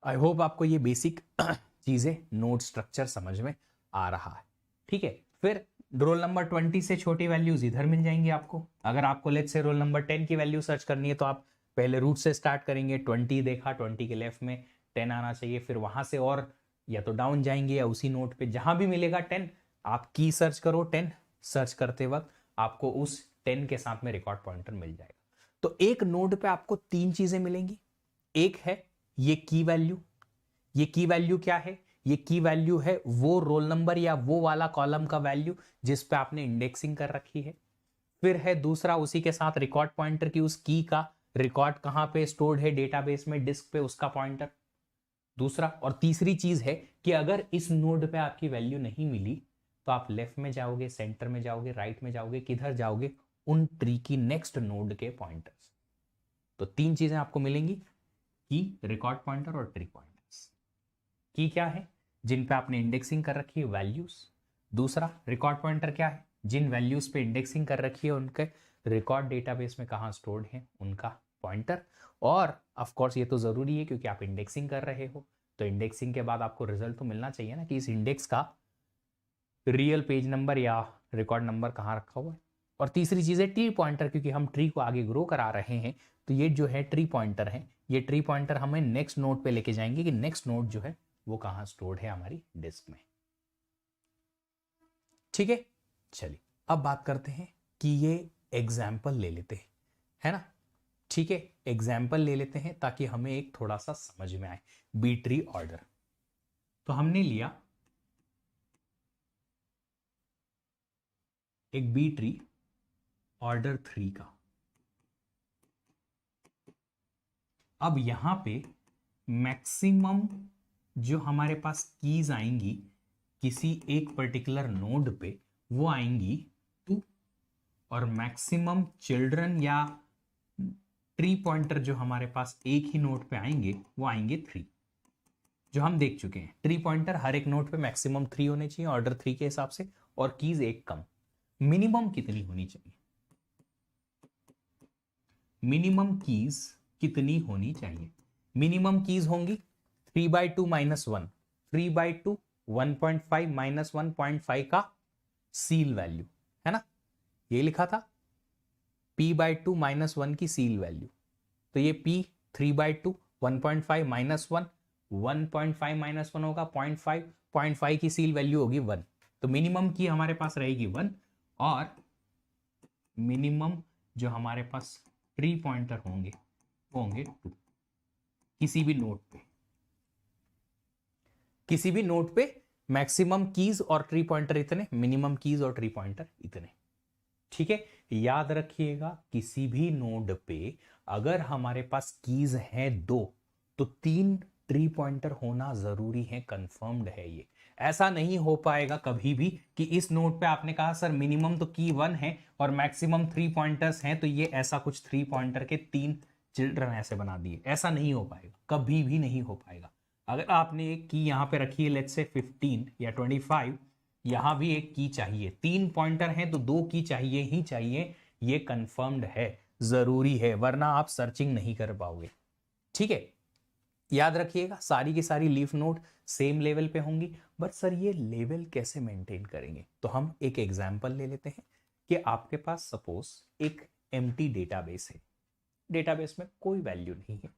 आई होप आपको ये बेसिक चीजें, नोड स्ट्रक्चर समझ में आ रहा है। ठीक है, फिर रोल नंबर 20 से छोटी वैल्यूज इधर मिल जाएंगी आपको। अगर आपको लेट्स से रोल नंबर 10 की वैल्यू सर्च करनी है तो आप पहले रूट से स्टार्ट करेंगे। 20 देखा, 20 के लेफ्ट में 10 आना चाहिए, फिर वहां से और या तो डाउन जाएंगे या उसी नोट पे जहां भी मिलेगा 10 आप की सर्च करो। 10 सर्च करते वक्त आपको उस 10 के साथ में रिकॉर्ड पॉइंटर मिल जाएगा। तो एक नोड पे आपको 3 चीजें मिलेंगी। एक है ये की वैल्यू। ये की वैल्यू क्या है? ये की वैल्यू है वो रोल नंबर या वो वाला कॉलम का वैल्यू जिस पे आपने इंडेक्सिंग कर रखी है। फिर है दूसरा उसी के साथ रिकॉर्ड पॉइंटर की उस की का रिकॉर्ड कहां पे स्टोर्ड है डेटाबेस में, डिस्क पे, उसका पॉइंटर दूसरा। और तीसरी चीज है कि अगर इस नोड पे आपकी वैल्यू नहीं मिली तो आप लेफ्ट में जाओगे, सेंटर में जाओगे, राइट में जाओगे, किधर जाओगे? उन ट्री की नेक्स्ट नोड के पॉइंटर्स। तो 3 चीजें आपको मिलेंगी, की, रिकॉर्ड पॉइंटर और ट्री पॉइंटर्स। की क्या है? जिन पे आपने इंडेक्सिंग कर रखी है वैल्यूज। दूसरा रिकॉर्ड पॉइंटर क्या है? जिन वैल्यूज पे इंडेक्सिंग कर रखी है उनके रिकॉर्ड डेटाबेस में कहाँ स्टोर्ड है उनका पॉइंटर। और ऑफ कोर्स ये तो जरूरी है क्योंकि आप इंडेक्सिंग कर रहे हो, तो इंडेक्सिंग के बाद आपको रिजल्ट तो मिलना चाहिए ना कि इस इंडेक्स का रियल पेज नंबर या रिकॉर्ड नंबर कहाँ रखा हुआ है। और तीसरी चीज है ट्री पॉइंटर, क्योंकि हम ट्री को आगे ग्रो करा रहे हैं तो ये जो है ट्री पॉइंटर है, ये ट्री पॉइंटर हमें नेक्स्ट नोड पे लेके जाएंगे कि नेक्स्ट नोड जो है वो कहाँ स्टोर्ड है हमारी डिस्क में। ठीक है, चलिए अब बात करते हैं कि ये एग्जाम्पल ले लेते हैं, है ना। ठीक है, एग्जाम्पल ले लेते हैं ताकि हमें एक थोड़ा सा समझ में आए। बी ट्री ऑर्डर, तो हमने लिया एक बी ट्री ऑर्डर 3 का। अब यहां पे मैक्सिमम जो हमारे पास कीज आएंगी किसी एक पर्टिकुलर नोड पे वो आएंगी 2, और मैक्सिमम चिल्ड्रन या ट्री पॉइंटर जो हमारे पास एक ही नोड पे आएंगे वो आएंगे 3, जो हम देख चुके हैं। ट्री पॉइंटर हर एक नोड पे मैक्सिमम 3 होने चाहिए ऑर्डर 3 के हिसाब से, और कीज एक कम। मिनिमम कितनी होनी चाहिए? मिनिमम कीज कितनी होनी चाहिए? मिनिमम कीज होंगी 3/2 - 1, 3/2 1.5 - 1.5 का सील वैल्यू, है ना, ये लिखा था p/2 - 1 की सील वैल्यू। तो ये p 3/2 1.5 - 1 1.5 - 1 होगा 0.5, 0.5 की सील वैल्यू होगी 1। तो मिनिमम की हमारे पास रहेगी 1, और मिनिमम जो हमारे पास ट्री पॉइंटर होंगे वो होंगे 2 किसी भी नोड पे। किसी भी नोड पे मैक्सिमम कीज और ट्री पॉइंटर इतने, मिनिमम कीज और ट्री पॉइंटर इतने। ठीक है, याद रखिएगा किसी भी नोड पे अगर हमारे पास कीज हैं 2 तो 3 ट्री पॉइंटर होना जरूरी है, कंफर्म्ड है ये। ऐसा नहीं हो पाएगा कभी भी कि इस नोड पे आपने कहा सर मिनिमम तो की 1 है और मैक्सिमम 3 पॉइंटर्स हैं, तो ये ऐसा कुछ 3 पॉइंटर के 3 चिल्ड्रन ऐसे बना दिए। ऐसा नहीं हो पाएगा, कभी भी नहीं हो पाएगा। अगर आपने एक की यहां पे रखी है लेट्स से 15 या 25, यहां भी एक की चाहिए, 3 पॉइंटर हैं तो 2 की चाहिए ही चाहिए, ये कंफर्म्ड है, जरूरी है, वरना आप सर्चिंग नहीं कर पाओगे। ठीक है, याद रखिएगा सारी की सारी लीफ नोड सेम लेवल पे होंगी। बट सर ये लेवल कैसे मेंटेन करेंगे? तो हम एक एग्जांपल ले लेते हैं कि आपके पास सपोज एक एम्प्टी डेटाबेस है, डेटाबेस में कोई वैल्यू नहीं है,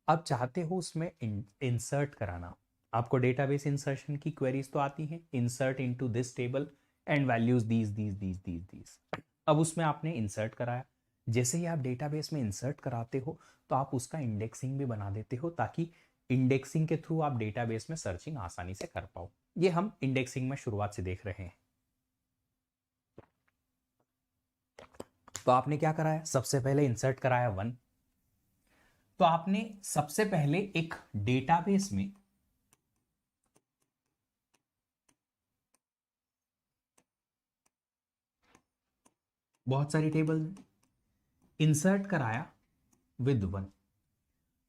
आप चाहते हो उसमें इंसर्ट कराना। आपको डेटाबेस इंसर्शन की क्वेरीज तो आती हैं, insert into this table and values these. अब उसमें आपने इंसर्ट कराया, जैसे ही आप डेटाबेस में इंसर्ट कराते हो तो आप उसका इंडेक्सिंग भी बना देते हो ताकि इंडेक्सिंग के थ्रू आप डेटाबेस में सर्चिंग आसानी से कर पाओ। ये हम इंडेक्सिंग में शुरुआत से देख रहे हैं। तो आपने क्या कराया? सबसे पहले इंसर्ट कराया 1। तो आपने सबसे पहले एक डेटाबेस में बहुत सारी टेबल इंसर्ट कराया विद 1।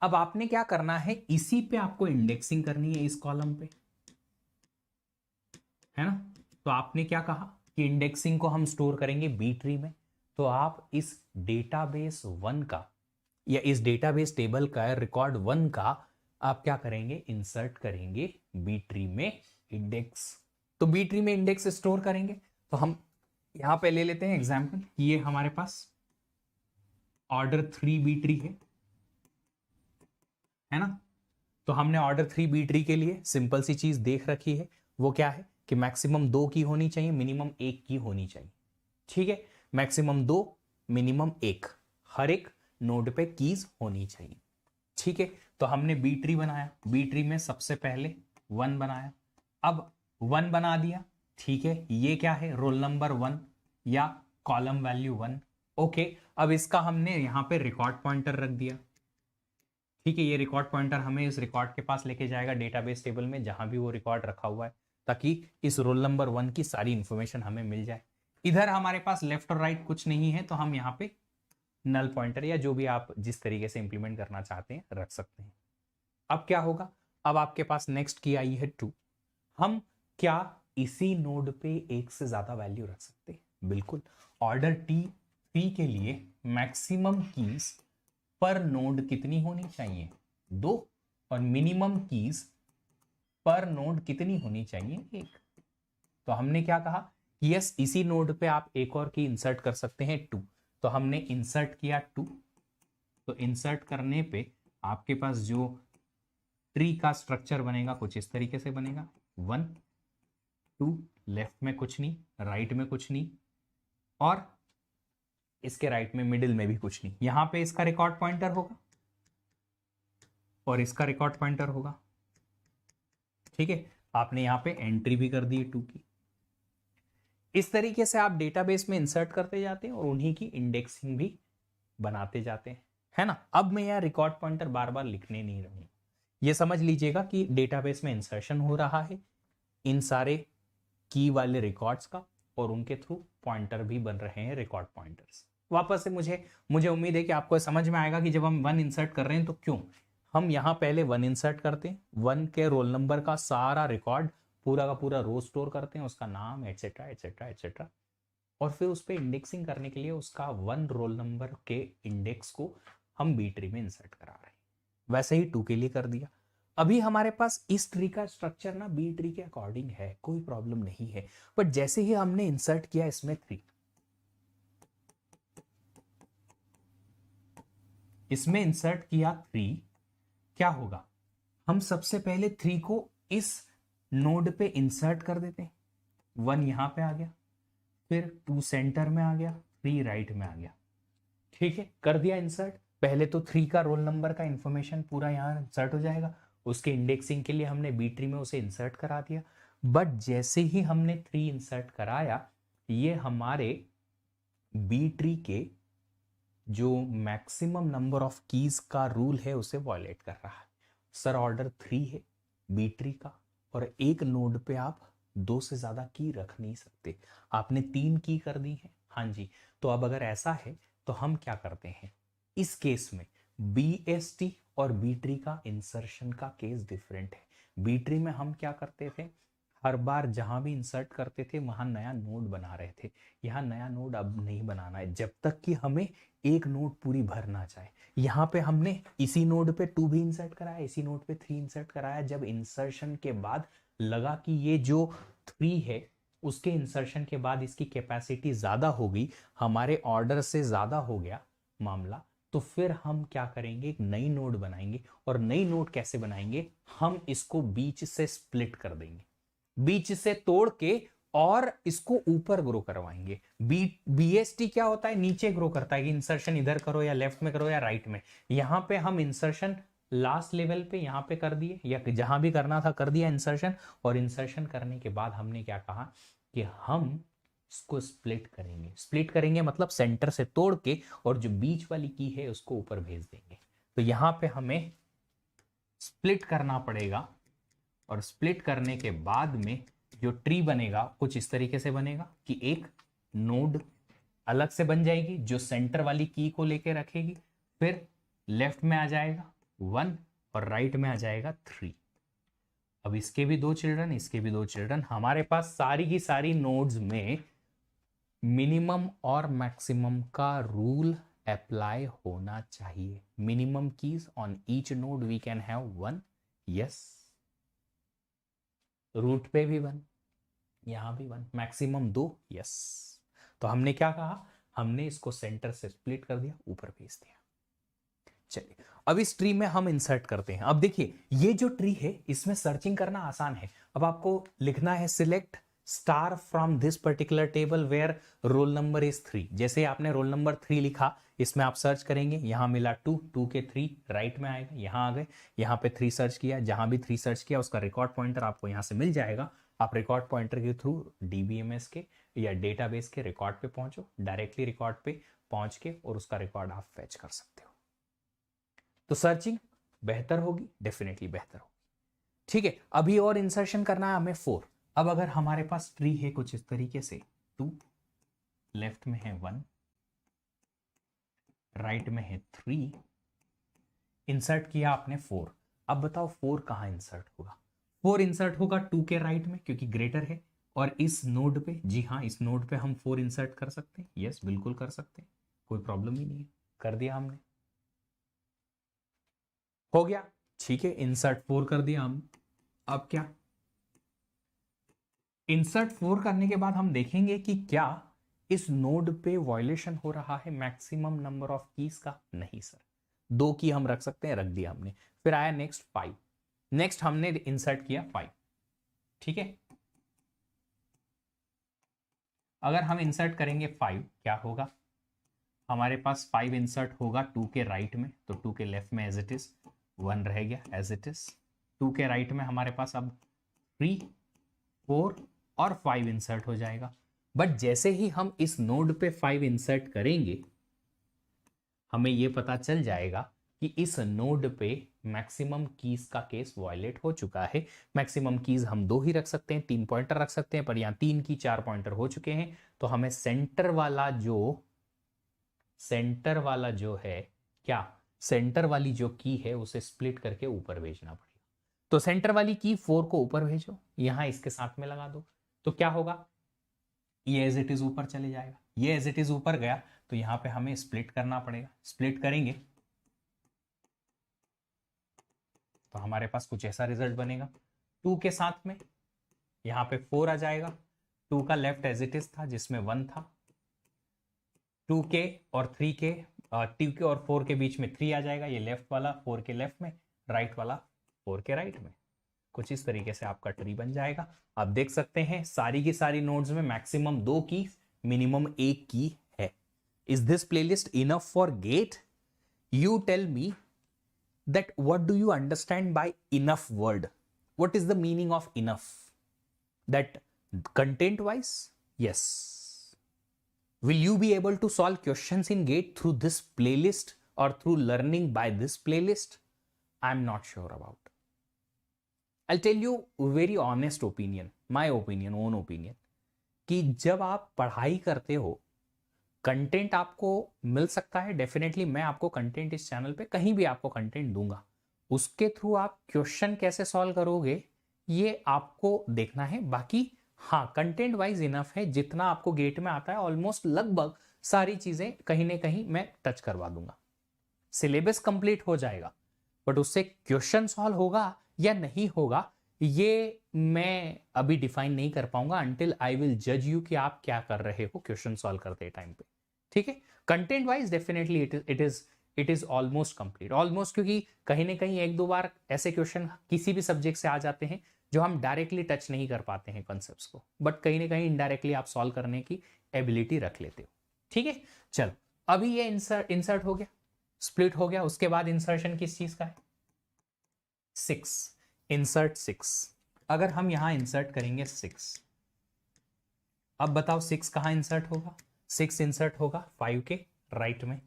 अब आपने क्या करना है, इसी पे आपको इंडेक्सिंग करनी है, इस कॉलम पे, है ना। तो आपने क्या कहा कि इंडेक्सिंग को हम स्टोर करेंगे बी ट्री में। तो आप इस डेटाबेस 1 का या इस डेटाबेस टेबल का रिकॉर्ड 1 का आप क्या करेंगे, इंसर्ट करेंगे बी ट्री में इंडेक्स। तो बी ट्री में इंडेक्स स्टोर करेंगे। तो हम यहां पे ले लेते हैं एग्जांपल, ये हमारे पास ऑर्डर 3 बी ट्री है ना। तो हमने ऑर्डर 3 बी ट्री के लिए सिंपल सी चीज देख रखी है, वो क्या है कि मैक्सिमम 2 की होनी चाहिए, मिनिमम 1 की होनी चाहिए। ठीक है, मैक्सिमम 2 मिनिमम एक, हर एक नोड पे कीज होनी चाहिए। ठीक है, तो हमने बी ट्री बनाया, बी ट्री में सबसे पहले 1 बनाया। अब 1 बना दिया, ठीक है, ये क्या है, रोल नंबर 1 या कॉलम वैल्यू 1। ओके, अब इसका हमने यहाँ पे रिकॉर्ड पॉइंटर रख दिया। ठीक है, ये रिकॉर्ड पॉइंटर हमें इस रिकॉर्ड के पास लेके जाएगा डेटाबेस टेबल में, जहां भी वो रिकॉर्ड रखा हुआ है, ताकि इस रोल नंबर 1 की सारी इंफॉर्मेशन हमें मिल जाए। इधर हमारे पास लेफ्ट और राइट कुछ नहीं है, तो हम यहाँ पे नल पॉइंटर या जो भी आप जिस तरीके से इंप्लीमेंट करना चाहते हैं रख सकते हैं। अब क्या होगा, अब आपके पास नेक्स्ट की आई है 2। हम क्या इसी नोड पे एक से ज्यादा वैल्यू रख सकते हैं? बिल्कुल। ऑर्डर T3 के लिए मैक्सिमम कीज पर नोड कितनी होनी चाहिए? 2। और मिनिमम कीज पर नोड कितनी होनी चाहिए? 1। तो हमने क्या कहा कि यस, इसी नोड पे आप एक और की इंसर्ट कर सकते हैं 2। तो हमने इंसर्ट किया 2। तो इंसर्ट करने पे आपके पास जो ट्री का स्ट्रक्चर बनेगा कुछ इस तरीके से बनेगा, 1 2, लेफ्ट में कुछ नहीं, राइट में कुछ नहीं, और इसके राइट में मिडिल में भी कुछ नहीं। यहां पे इसका रिकॉर्ड पॉइंटर होगा और इसका रिकॉर्ड पॉइंटर होगा। ठीक है, आपने यहां पे एंट्री भी कर दी 2 की। इस तरीके से आप डेटाबेस में इंसर्ट करते जाते हैं और उन्हीं की इंडेक्सिंग भी बनाते जाते हैं, है ना। अब मैं यहाँ रिकॉर्ड पॉइंटर बार बार लिखने नहीं रहूंगा, ये समझ लीजिएगा कि डेटाबेस में इंसर्शन हो रहा है इन सारे की वाले रिकॉर्ड्स का, और उनके थ्रू पॉइंटर भी बन रहे हैं, रिकॉर्ड पॉइंटर्स। वापस से मुझे उम्मीद है कि आपको समझ में आएगा कि जब हम 1 इंसर्ट कर रहे हैं तो क्यों हम यहाँ पहले 1 इंसर्ट करते हैं, 1 के रोल नंबर का सारा रिकॉर्ड पूरा का पूरा रो स्टोर करते हैं, उसका नाम एटसेट्रा एटसेट्रा एटसेट्रा, और फिर उस पर इंडेक्सिंग करने के लिए उसका 1 रोल नंबर के इंडेक्स को हम बी ट्री में इंसर्ट करा रहे हैं। वैसे ही 2 के लिए कर दिया। अभी हमारे पास इस ट्री का स्ट्रक्चर ना बी ट्री के अकॉर्डिंग है, कोई प्रॉब्लम नहीं है, बट जैसे ही हमने इंसर्ट किया इसमें 3, इसमें इंसर्ट किया 3, क्या होगा, हम सबसे पहले 3 को इस नोड पे इंसर्ट कर देते हैं। 1 यहां पे आ गया, फिर 2 सेंटर में आ गया, 3 राइट में आ गया। ठीक है, कर दिया इंसर्ट। पहले तो 3 का रोल नंबर का इंफॉर्मेशन पूरा यहां इंसर्ट हो जाएगा, उसके इंडेक्सिंग के लिए हमने बी ट्री में उसे इंसर्ट करा दिया। बट जैसे ही हमने 3 इंसर्ट कराया, ये हमारे बी ट्री के जो मैक्सिमम नंबर ऑफ कीज का रूल है उसे वॉयलेट कर रहा है। सर ऑर्डर 3 है बी ट्री का, और एक नोड पे आप 2 से ज्यादा की रख नहीं सकते, आपने 3 की कर दी है। हाँ जी, तो अब अगर ऐसा है तो हम क्या करते हैं इस केस में, BST और बी ट्री का इंसर्शन का केस डिफरेंट है। बी ट्री में हम क्या करते थे, हर बार जहां भी इंसर्ट करते थे वहां नया नोड बना रहे थे। यहाँ नया नोड अब नहीं बनाना है जब तक कि हमें एक नोड पूरी भर ना जाए। यहाँ पे हमने इसी नोड पे 2 भी इंसर्ट कराया, इसी नोड पे 3 इंसर्ट कराया। जब इंसर्शन के बाद लगा कि ये जो 3 है उसके इंसर्शन के बाद इसकी कैपेसिटी ज्यादा हो गई, हमारे ऑर्डर से ज्यादा हो गया मामला, तो फिर हम क्या करेंगे, एक नई नोड बनाएंगे। और नई नोड कैसे बनाएंगे, हम इसको बीच से स्प्लिट कर देंगे, बीच से तोड़ के, और इसको ऊपर ग्रो करवाएंगे। BST क्या होता है, नीचे ग्रो करता है कि इंसर्शन इधर करो या लेफ्ट में करो या राइट में। यहां पे हम इंसर्शन लास्ट लेवल पे यहां पे कर दिए, या जहां भी करना था कर दिया इंसर्शन। और इंसर्शन करने के बाद हमने क्या कहा कि हम इसको स्प्लिट करेंगे। स्प्लिट करेंगे मतलब सेंटर से तोड़ के, और जो बीच वाली की है उसको ऊपर भेज देंगे। तो यहां पे हमें स्प्लिट करना पड़ेगा, और स्प्लिट करने के बाद में जो ट्री बनेगा कुछ इस तरीके से बनेगा कि एक नोड अलग से बन जाएगी जो सेंटर वाली की को लेके रखेगी, फिर लेफ्ट में आ जाएगा 1 और राइट में आ जाएगा 3। अब इसके भी 2 चिल्ड्रन, इसके भी 2 चिल्ड्रन। हमारे पास सारी की सारी नोड्स में मिनिमम और मैक्सिमम का रूल अप्लाई होना चाहिए। Minimum keys on each node we can have 1, yes. Root पे भी 1, यहां भी 1, मैक्सिमम 2, यस। तो हमने क्या कहा, हमने इसको सेंटर से स्प्लिट कर दिया, ऊपर भेज दिया। चलिए अब इस ट्री में हम इंसर्ट करते हैं। अब देखिए ये जो ट्री है इसमें सर्चिंग करना आसान है। अब आपको लिखना है select star from this particular table where roll number is 3। जैसे आपने रोल नंबर 3 लिखा, इसमें आप सर्च करेंगे, यहां मिला 2, 2 के 3 राइट में आएगा, यहां आ गए, यहां पे 3 सर्च किया, जहां भी 3 सर्च किया उसका रिकॉर्ड पॉइंटर आपको यहां से मिल जाएगा। आप रिकॉर्ड पॉइंटर के थ्रू डीबीएमएस के या डेटाबेस के रिकॉर्ड पे पहुंचो, डायरेक्टली रिकॉर्ड पे पहुंच के और उसका रिकॉर्ड आप फेच कर सकते हो। तो सर्चिंग बेहतर होगी, डेफिनेटली बेहतर होगी। ठीक है, अभी और इंसर्शन करना है हमें 4। अब अगर हमारे पास ट्री है कुछ इस तरीके से, 2 लेफ्ट में है 1, राइट में है 3, इंसर्ट किया आपने 4। अब बताओ 4 कहां इंसर्ट होगा? 4 इंसर्ट होगा 2 के राइट में क्योंकि ग्रेटर है, और इस नोड पे, जी हाँ इस नोड पे हम 4 इंसर्ट कर सकते हैं। यस बिल्कुल कर सकते हैं, कोई प्रॉब्लम ही नहीं है, कर दिया हमने, हो गया। ठीक है, इंसर्ट 4 कर दिया हम। अब क्या, इंसर्ट 4 करने के बाद हम देखेंगे कि क्या इस नोड पे वायलेशन हो रहा है मैक्सिमम नंबर ऑफ कीज का। नहीं सर, 2 की हम रख सकते हैं, रख दिया हमने। फिर आया नेक्स्ट 5, नेक्स्ट हमने इंसर्ट किया 5। ठीक है, अगर हम इंसर्ट करेंगे 5, क्या होगा? हमारे पास 5 इंसर्ट होगा 2 के राइट में, तो 2 के लेफ्ट में एज इट इज 1 रह गया एज इट इज। 2 के राइट में हमारे पास अब 3, 4 और 5 इंसर्ट हो जाएगा। बट जैसे ही हम इस नोड पे 5 इंसर्ट करेंगे, हमें यह पता चल जाएगा कि इस नोड पे मैक्सिमम कीज का केस वायलेट हो चुका है। मैक्सिमम कीज हम 2 ही रख सकते हैं, 3 पॉइंटर रख सकते हैं, पर यहां 3 की 4 पॉइंटर हो चुके हैं। तो हमें सेंटर वाला जो है, क्या सेंटर वाली जो की है उसे स्प्लिट करके ऊपर भेजना पड़ेगा। तो सेंटर वाली की 4 को ऊपर भेजो, यहां इसके साथ में लगा दो, तो क्या होगा? ये एज इट इज ऊपर चले जाएगा। ये एज इट इज ऊपर गया तो यहां पे हमें स्प्लिट करना पड़ेगा। स्प्लिट करेंगे तो हमारे पास कुछ ऐसा रिजल्ट बनेगा। 2 के साथ में यहां पे 4 आ जाएगा। 2 का लेफ्ट एज इट इज था जिसमें 1 था। 2 के और 3 के 2 के और 4 के बीच में 3 आ जाएगा, ये लेफ्ट वाला 4 के लेफ्ट में, राइट वाला 4 के राइट में। कुछ इस तरीके से आपका ट्री बन जाएगा। आप देख सकते हैं सारी की सारी नोड्स में मैक्सिमम 2 की, मिनिमम 1 की है। Is this playlist enough for GATE? You tell me that what do you understand by enough word? What is the meaning of enough? That content wise? Yes. Will you be able to solve questions in GATE through this playlist or through learning by this playlist? I'm not sure about. I'll tell you very honest opinion, my opinion, own opinion, कि जब आप पढ़ाई करते हो, content आपको मिल सकता है। Definitely मैं आपको कंटेंट इस चैनल पे कहीं भी आपको कंटेंट दूंगा, उसके थ्रू आप क्वेश्चन कैसे सॉल्व करोगे ये आपको देखना है। बाकी हाँ, कंटेंट वाइज इनफ है, जितना आपको गेट में आता है ऑलमोस्ट लगभग सारी चीजें कहीं ना कहीं मैं टच करवा दूंगा। सिलेबस कंप्लीट हो जाएगा, बट उससे क्वेश्चन सॉल्व होगा या नहीं होगा ये मैं अभी डिफाइन नहीं कर पाऊंगा अंटिल आई विल जज यू कि आप क्या कर रहे हो क्वेश्चन सॉल्व करते टाइम पे। ठीक है, content wise definitely it is almost complete, almost, क्योंकि कहीं ना कहीं 1-2 बार ऐसे क्वेश्चन किसी भी सब्जेक्ट से आ जाते हैं जो हम डायरेक्टली टच नहीं कर पाते हैं कॉन्सेप्ट्स को, बट कहीं ना कहीं इनडायरेक्टली आप सॉल्व करने की एबिलिटी रख लेते हो। ठीक है, चलो अभी ये इंसर्ट हो गया, स्प्लिट हो गया, उसके बाद इंसर्शन किस चीज का है? 6, इंसर्ट 6। अगर हम यहां इंसर्ट करेंगे 6, अब बताओ 6 कहां इंसर्ट होगा? 6 इंसर्ट होगा 5 के राइट में,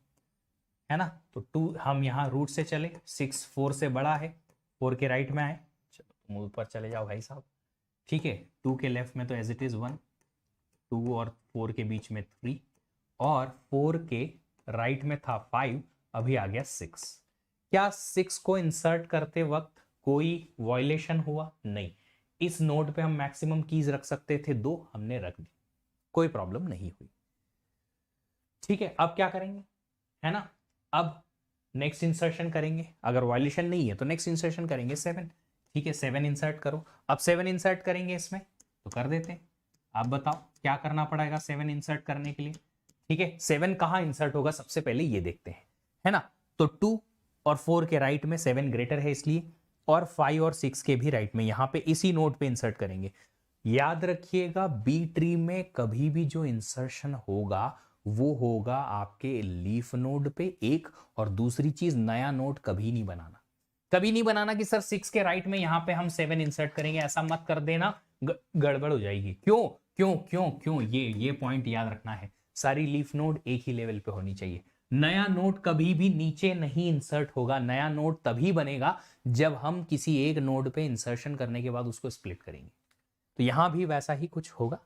है ना। तो 2 हम यहां रूट से चले, 6 4 से बड़ा है, 4 के राइट में आए, चलो तुम ऊपर चले जाओ भाई साहब। ठीक है, 2 के लेफ्ट में तो एज इट इज 1, 2 और 4 के बीच में 3, और 4 के राइट में था 5, अभी आ गया 6। क्या 6 को इंसर्ट करते वक्त कोई वायलेशन हुआ? नहीं। इस नोड पे हम मैक्सिमम कीज रख सकते थे 2, हमने रख दी, कोई प्रॉब्लम नहीं हुई। ठीक है, अब क्या करेंगे, है ना, अब नेक्स्ट इंसर्शन करेंगे। अगर वायलेशन नहीं है तो नेक्स्ट इंसर्शन करेंगे 7। ठीक है, 7 इंसर्ट करो। अब 7 इंसर्ट करेंगे इसमें, तो कर देते हैं। आप बताओ क्या करना पड़ेगा 7 इंसर्ट करने के लिए? ठीक है, 7 कहां इंसर्ट होगा सबसे पहले ये देखते हैं, है ना। तो 2 और 4 के राइट में 7 ग्रेटर है इसलिए, और 5 और 6 के भी राइट में, यहां पे इसी नोड पे इंसर्ट करेंगे। याद रखिएगा बी ट्री में कभी भी जो इंसर्शन होगा वो होगा आपके लीफ नोड पे एक, और दूसरी चीज नया नोड कभी नहीं बनाना। कभी नहीं बनाना कि सर 6 के राइट में यहां पे हम 7 इंसर्ट करेंगे, ऐसा मत कर देना, गड़बड़ हो जाएगी। क्यों क्यों क्यों क्यों, ये पॉइंट याद रखना है। सारी लीफ नोड एक ही लेवल पे होनी चाहिए। नया नोड कभी भी नीचे नहीं इंसर्ट होगा। नया नोड तभी बनेगा जब हम किसी एक नोड पे इंसर्शन करने के बाद उसको स्प्लिट करेंगे। तो यहां भी वैसा ही कुछ होगा।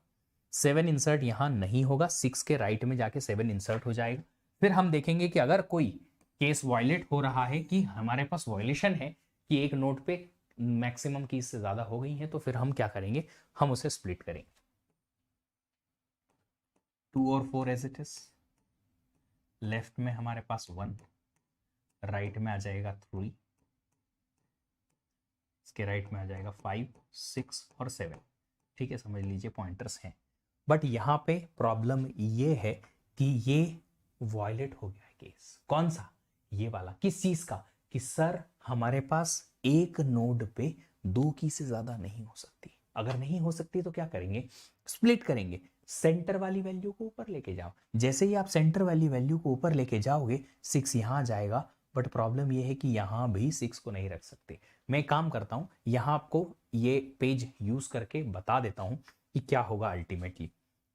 7 इंसर्ट यहां नहीं होगा, 6 के राइट में जाके 7 इंसर्ट हो जाएगा। फिर हम देखेंगे कि अगर कोई केस वायलेट हो रहा है, कि हमारे पास वायलेशन है कि एक नोड पे मैक्सिमम कीज से ज्यादा हो गई है, तो फिर हम क्या करेंगे, हम उसे स्प्लिट करेंगे। 2 और 4 एज इट इज। लेफ्ट में हमारे पास 1, राइट में आ जाएगा 3, इसके राइट में आ जाएगा 5, 6 और 7। ठीक है, समझ लीजिए पॉइंटर्स हैं। बट यहाँ पे प्रॉब्लम ये है कि ये वॉयलेट हो गया है केस। कौन सा, ये वाला। किस चीज का, कि सर हमारे पास एक नोड पे 2 की से ज्यादा नहीं हो सकती। अगर नहीं हो सकती तो क्या करेंगे, स्प्लिट करेंगे। सेंटर वाली वैल्यू को ऊपर लेके जाओ। जैसे ही आप सेंटर वाली वैल्यू को ऊपर लेके जाओगे 6 यहां आ जाएगा। बट प्रॉब्लम ये है कि यहां भी 6 को नहीं रख सकते। मैं काम करता हूं, यहां आपको ये पेज यूज करके बता देता हूं कि क्या होगा अल्टीमेटली।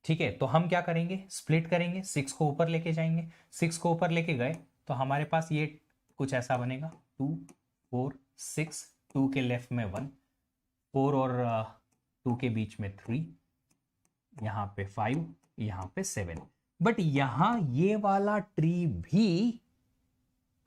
ठीक है, तो हम क्या करेंगे, स्प्लिट करेंगे, 6 को ऊपर लेके जाएंगे। 6 को ऊपर लेके गए तो हमारे पास ये कुछ ऐसा बनेगा, 2 4 6, 2 के लेफ्ट में 1, 4 और 2 के बीच में 3, यहां पे 5, यहां पे 7। बट यहां ये वाला ट्री भी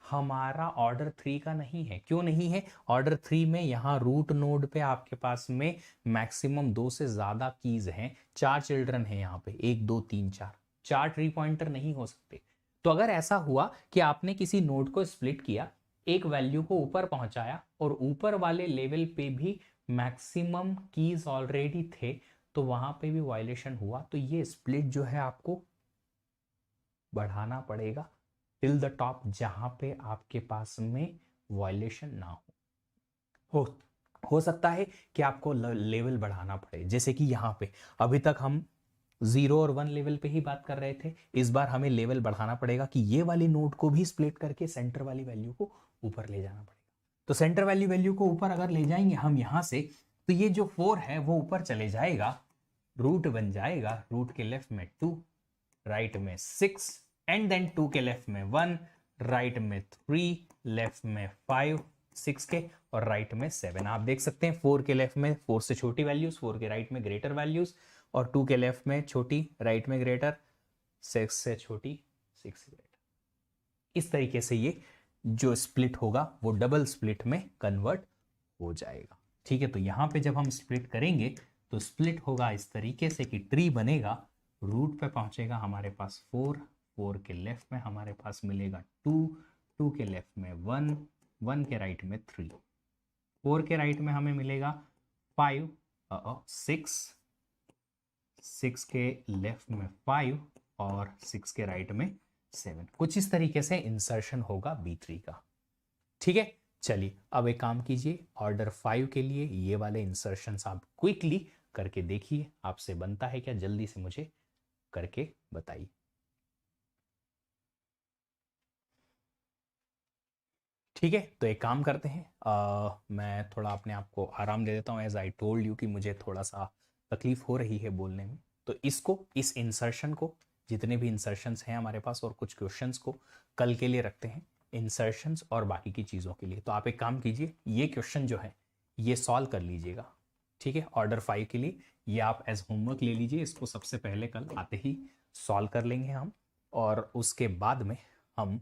हमारा ऑर्डर 3 का नहीं है। क्यों नहीं है, ऑर्डर 3 में यहां रूट नोड पे आपके पास में मैक्सिमम 2 से ज्यादा कीज हैं। 4 चिल्ड्रन हैं यहां पे, 1 2 3 4, 4 ट्री पॉइंटर नहीं हो सकते। तो अगर ऐसा हुआ कि आपने किसी नोड को स्प्लिट किया, एक वैल्यू को ऊपर पहुंचाया और ऊपर वाले लेवल पे भी मैक्सिमम कीज ऑलरेडी थे, तो वहां पे भी वायलेशन हुआ, तो ये स्प्लिट जो है आपको बढ़ाना पड़ेगा टिल द टॉप, जहां पे आपके पास में वायलेशन ना हो सकता है कि आपको लेवल बढ़ाना पड़े। जैसे कि यहां पे अभी तक हम 0 और 1 लेवल पे ही बात कर रहे थे, इस बार हमें लेवल बढ़ाना पड़ेगा कि ये वाली नोड को भी स्प्लिट करके सेंटर वाली वैल्यू को ऊपर ले जाना पड़ेगा। तो सेंटर वाली वैल्यू को ऊपर अगर ले जाएंगे हम यहां से, तो ये जो 4 है वो ऊपर चले जाएगा, रूट बन जाएगा, रूट के लेफ्ट में 2, राइट में 6, एंड देन 2 के लेफ्ट में 1, राइट में 3, लेफ्ट में 5 6 के, और राइट में 7। आप देख सकते हैं 4 के लेफ्ट में 4 से छोटी वैल्यूज, 4 के राइट में ग्रेटर वैल्यूज, और 2 के लेफ्ट में छोटी, राइट में ग्रेटर, 6 से छोटी, 6 से ग्रेटर। इस तरीके से ये जो स्प्लिट होगा वो डबल स्प्लिट में कन्वर्ट हो जाएगा। ठीक है, तो यहां पे जब हम स्प्लिट करेंगे तो स्प्लिट होगा इस तरीके से कि ट्री बनेगा, रूट पे पहुंचेगा हमारे पास 4, 4 के लेफ्ट में हमारे पास मिलेगा 2, 2 के लेफ्ट में 1, 1 के राइट में 3, 4 के राइट में हमें मिलेगा 5, 6, 6 के लेफ्ट में 5 और 6 के राइट में 7। कुछ इस तरीके से इंसर्शन होगा B3 का। ठीक है, चलिए अब एक काम कीजिए, ऑर्डर 5 के लिए ये वाले इंसर्शंस आप क्विकली करके देखिए, आपसे बनता है क्या, जल्दी से मुझे करके बताइए। ठीक है, तो एक काम करते हैं, मैं थोड़ा अपने आप को आराम दे देता हूँ। एज आई टोल्ड यू कि मुझे थोड़ा सा तकलीफ हो रही है बोलने में, तो इसको, इस इंसर्शन को, जितने भी इंसर्शंस हैं हमारे पास और कुछ क्वेश्चंस को कल के लिए रखते हैं, इंसर्शंस और बाकी की चीज़ों के लिए। तो आप एक काम कीजिए, ये क्वेश्चन जो है ये सॉल्व कर लीजिएगा। ठीक है, ऑर्डर 5 के लिए ये आप एज होमवर्क ले लीजिए, इसको सबसे पहले कल आते ही सॉल्व कर लेंगे हम, और उसके बाद में हम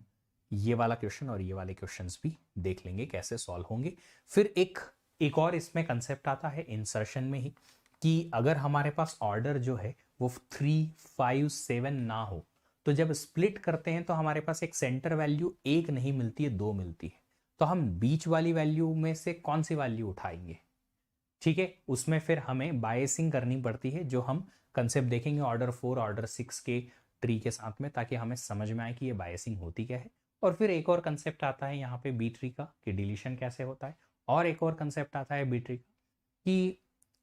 ये वाला क्वेश्चन और ये वाले क्वेश्चंस भी देख लेंगे कैसे सॉल्व होंगे। फिर एक और इसमें कंसेप्ट आता है इंसर्शन में ही, कि अगर हमारे पास ऑर्डर जो है वो 3 5 7 ना हो, तो जब स्प्लिट करते हैं तो हमारे पास एक सेंटर वैल्यू एक नहीं मिलती है, 2 मिलती है। तो हम बीच वाली वैल्यू में से कौन सी वैल्यू उठाएंगे। ठीक है, उसमें फिर हमें बायसिंग करनी पड़ती है, जो हम कंसेप्ट देखेंगे ऑर्डर 4 ऑर्डर 6 के ट्री के साथ में, ताकि हमें समझ में आए कि ये बायसिंग होती क्या है। और फिर एक और कंसेप्ट आता है यहाँ पे बी ट्री का, कि डिलीशन कैसे होता है। और एक और कंसेप्ट आता है बी ट्री का, कि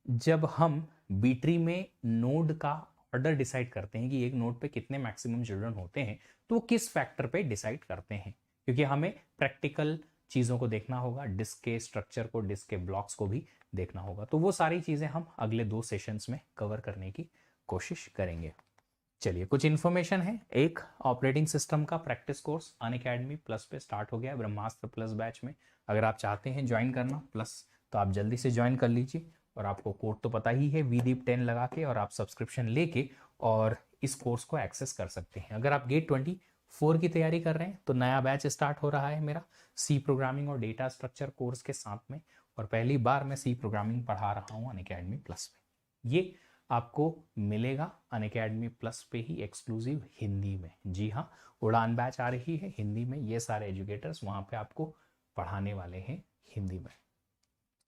जब हम B-ट्री में नोड का ऑर्डर डिसाइड करते हैं कि एक नोड पे कितने मैक्सिमम चिल्ड्रन होते हैं, तो वो किस फैक्टर पे डिसाइड करते हैं, क्योंकि हमें प्रैक्टिकल चीज़ों को देखना होगा, डिस्क के स्ट्रक्चर को, डिस्क के ब्लॉक्स को भी देखना होगा। तो वो सारी चीज़ें हम अगले 2 सेशंस में कवर करने की कोशिश करेंगे। चलिए, कुछ इन्फॉर्मेशन है। एक ऑपरेटिंग सिस्टम का प्रैक्टिस कोर्स अनअकैडमी प्लस पे स्टार्ट हो गया है, ब्रह्मास्त्र प्लस बैच में। अगर आप चाहते हैं ज्वाइन करना प्लस, तो आप जल्दी से ज्वाइन कर लीजिए, और आपको कोड तो पता ही है VDEEP 10 लगा के, और आप सब्सक्रिप्शन लेके और इस कोर्स को एक्सेस कर सकते हैं। अगर आप गेट 24 की तैयारी कर रहे हैं तो नया बैच स्टार्ट हो रहा है मेरा सी प्रोग्रामिंग और डेटा स्ट्रक्चर कोर्स के साथ में, और पहली बार मैं सी प्रोग्रामिंग पढ़ा रहा हूँ अनअकैडमी प्लस में। ये आपको मिलेगा अनअकैडमी प्लस पे ही एक्सक्लूसिव हिंदी में। जी हाँ, उड़ान बैच आ रही है हिंदी में, ये सारे एजुकेटर्स वहाँ पे आपको पढ़ाने वाले हैं हिंदी में।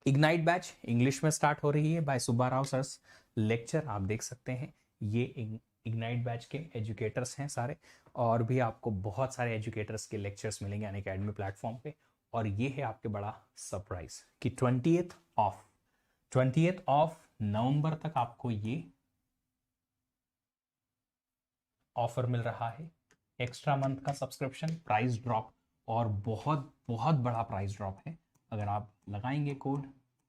इग्नाइट बैच इंग्लिश में स्टार्ट हो रही है by Subba Rao sir's lecture, आप देख सकते हैं। ये इग्नाइट बैच के एजुकेटर्स हैं सारे, और भी आपको बहुत सारे एजुकेटर्स के लेक्चर्स मिलेंगे अनअकैडमी प्लेटफॉर्म पे। और ये है आपके बड़ा सरप्राइज कि 20th ऑफ नवंबर तक आपको ये ऑफर मिल रहा है, एक्स्ट्रा मंथ का सब्सक्रिप्शन, प्राइस ड्रॉप, और बहुत बहुत बड़ा प्राइस ड्रॉप है। अगर आप लगाएंगे कोड,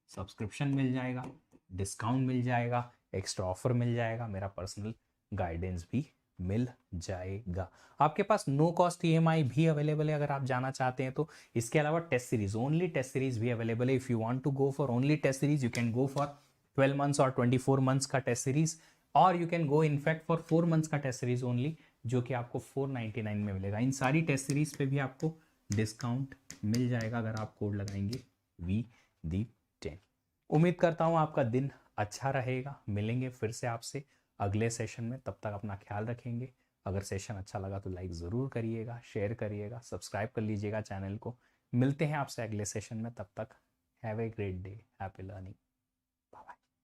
सब्सक्रिप्शन मिल जाएगा, डिस्काउंट मिल जाएगा, एक्स्ट्रा ऑफर मिल जाएगा, मेरा पर्सनल गाइडेंस भी मिल जाएगा। आपके पास नो कॉस्ट EMI भी अवेलेबल है अगर आप जाना चाहते हैं तो। इसके अलावा test series, only test series भी अवेलेबल है। If you want to go for only test series, you can go for 12 months और 24 मंथ्स का टेस्ट सीरीज, और you can go in fact for 4 months का टेस्ट सीरीज ओनली, जो कि आपको 499 में मिलेगा। इन सारी टेस्ट सीरीज पे भी आपको डिस्काउंट मिल जाएगा अगर आप कोड लगाएंगे VDEEP10। उम्मीद करता हूँ आपका दिन अच्छा रहेगा। मिलेंगे फिर से आपसे अगले सेशन में, तब तक अपना ख्याल रखेंगे। अगर सेशन अच्छा लगा तो लाइक ज़रूर करिएगा, शेयर करिएगा, सब्सक्राइब कर लीजिएगा चैनल को। मिलते हैं आपसे अगले सेशन में, तब तक have a great day, happy learning.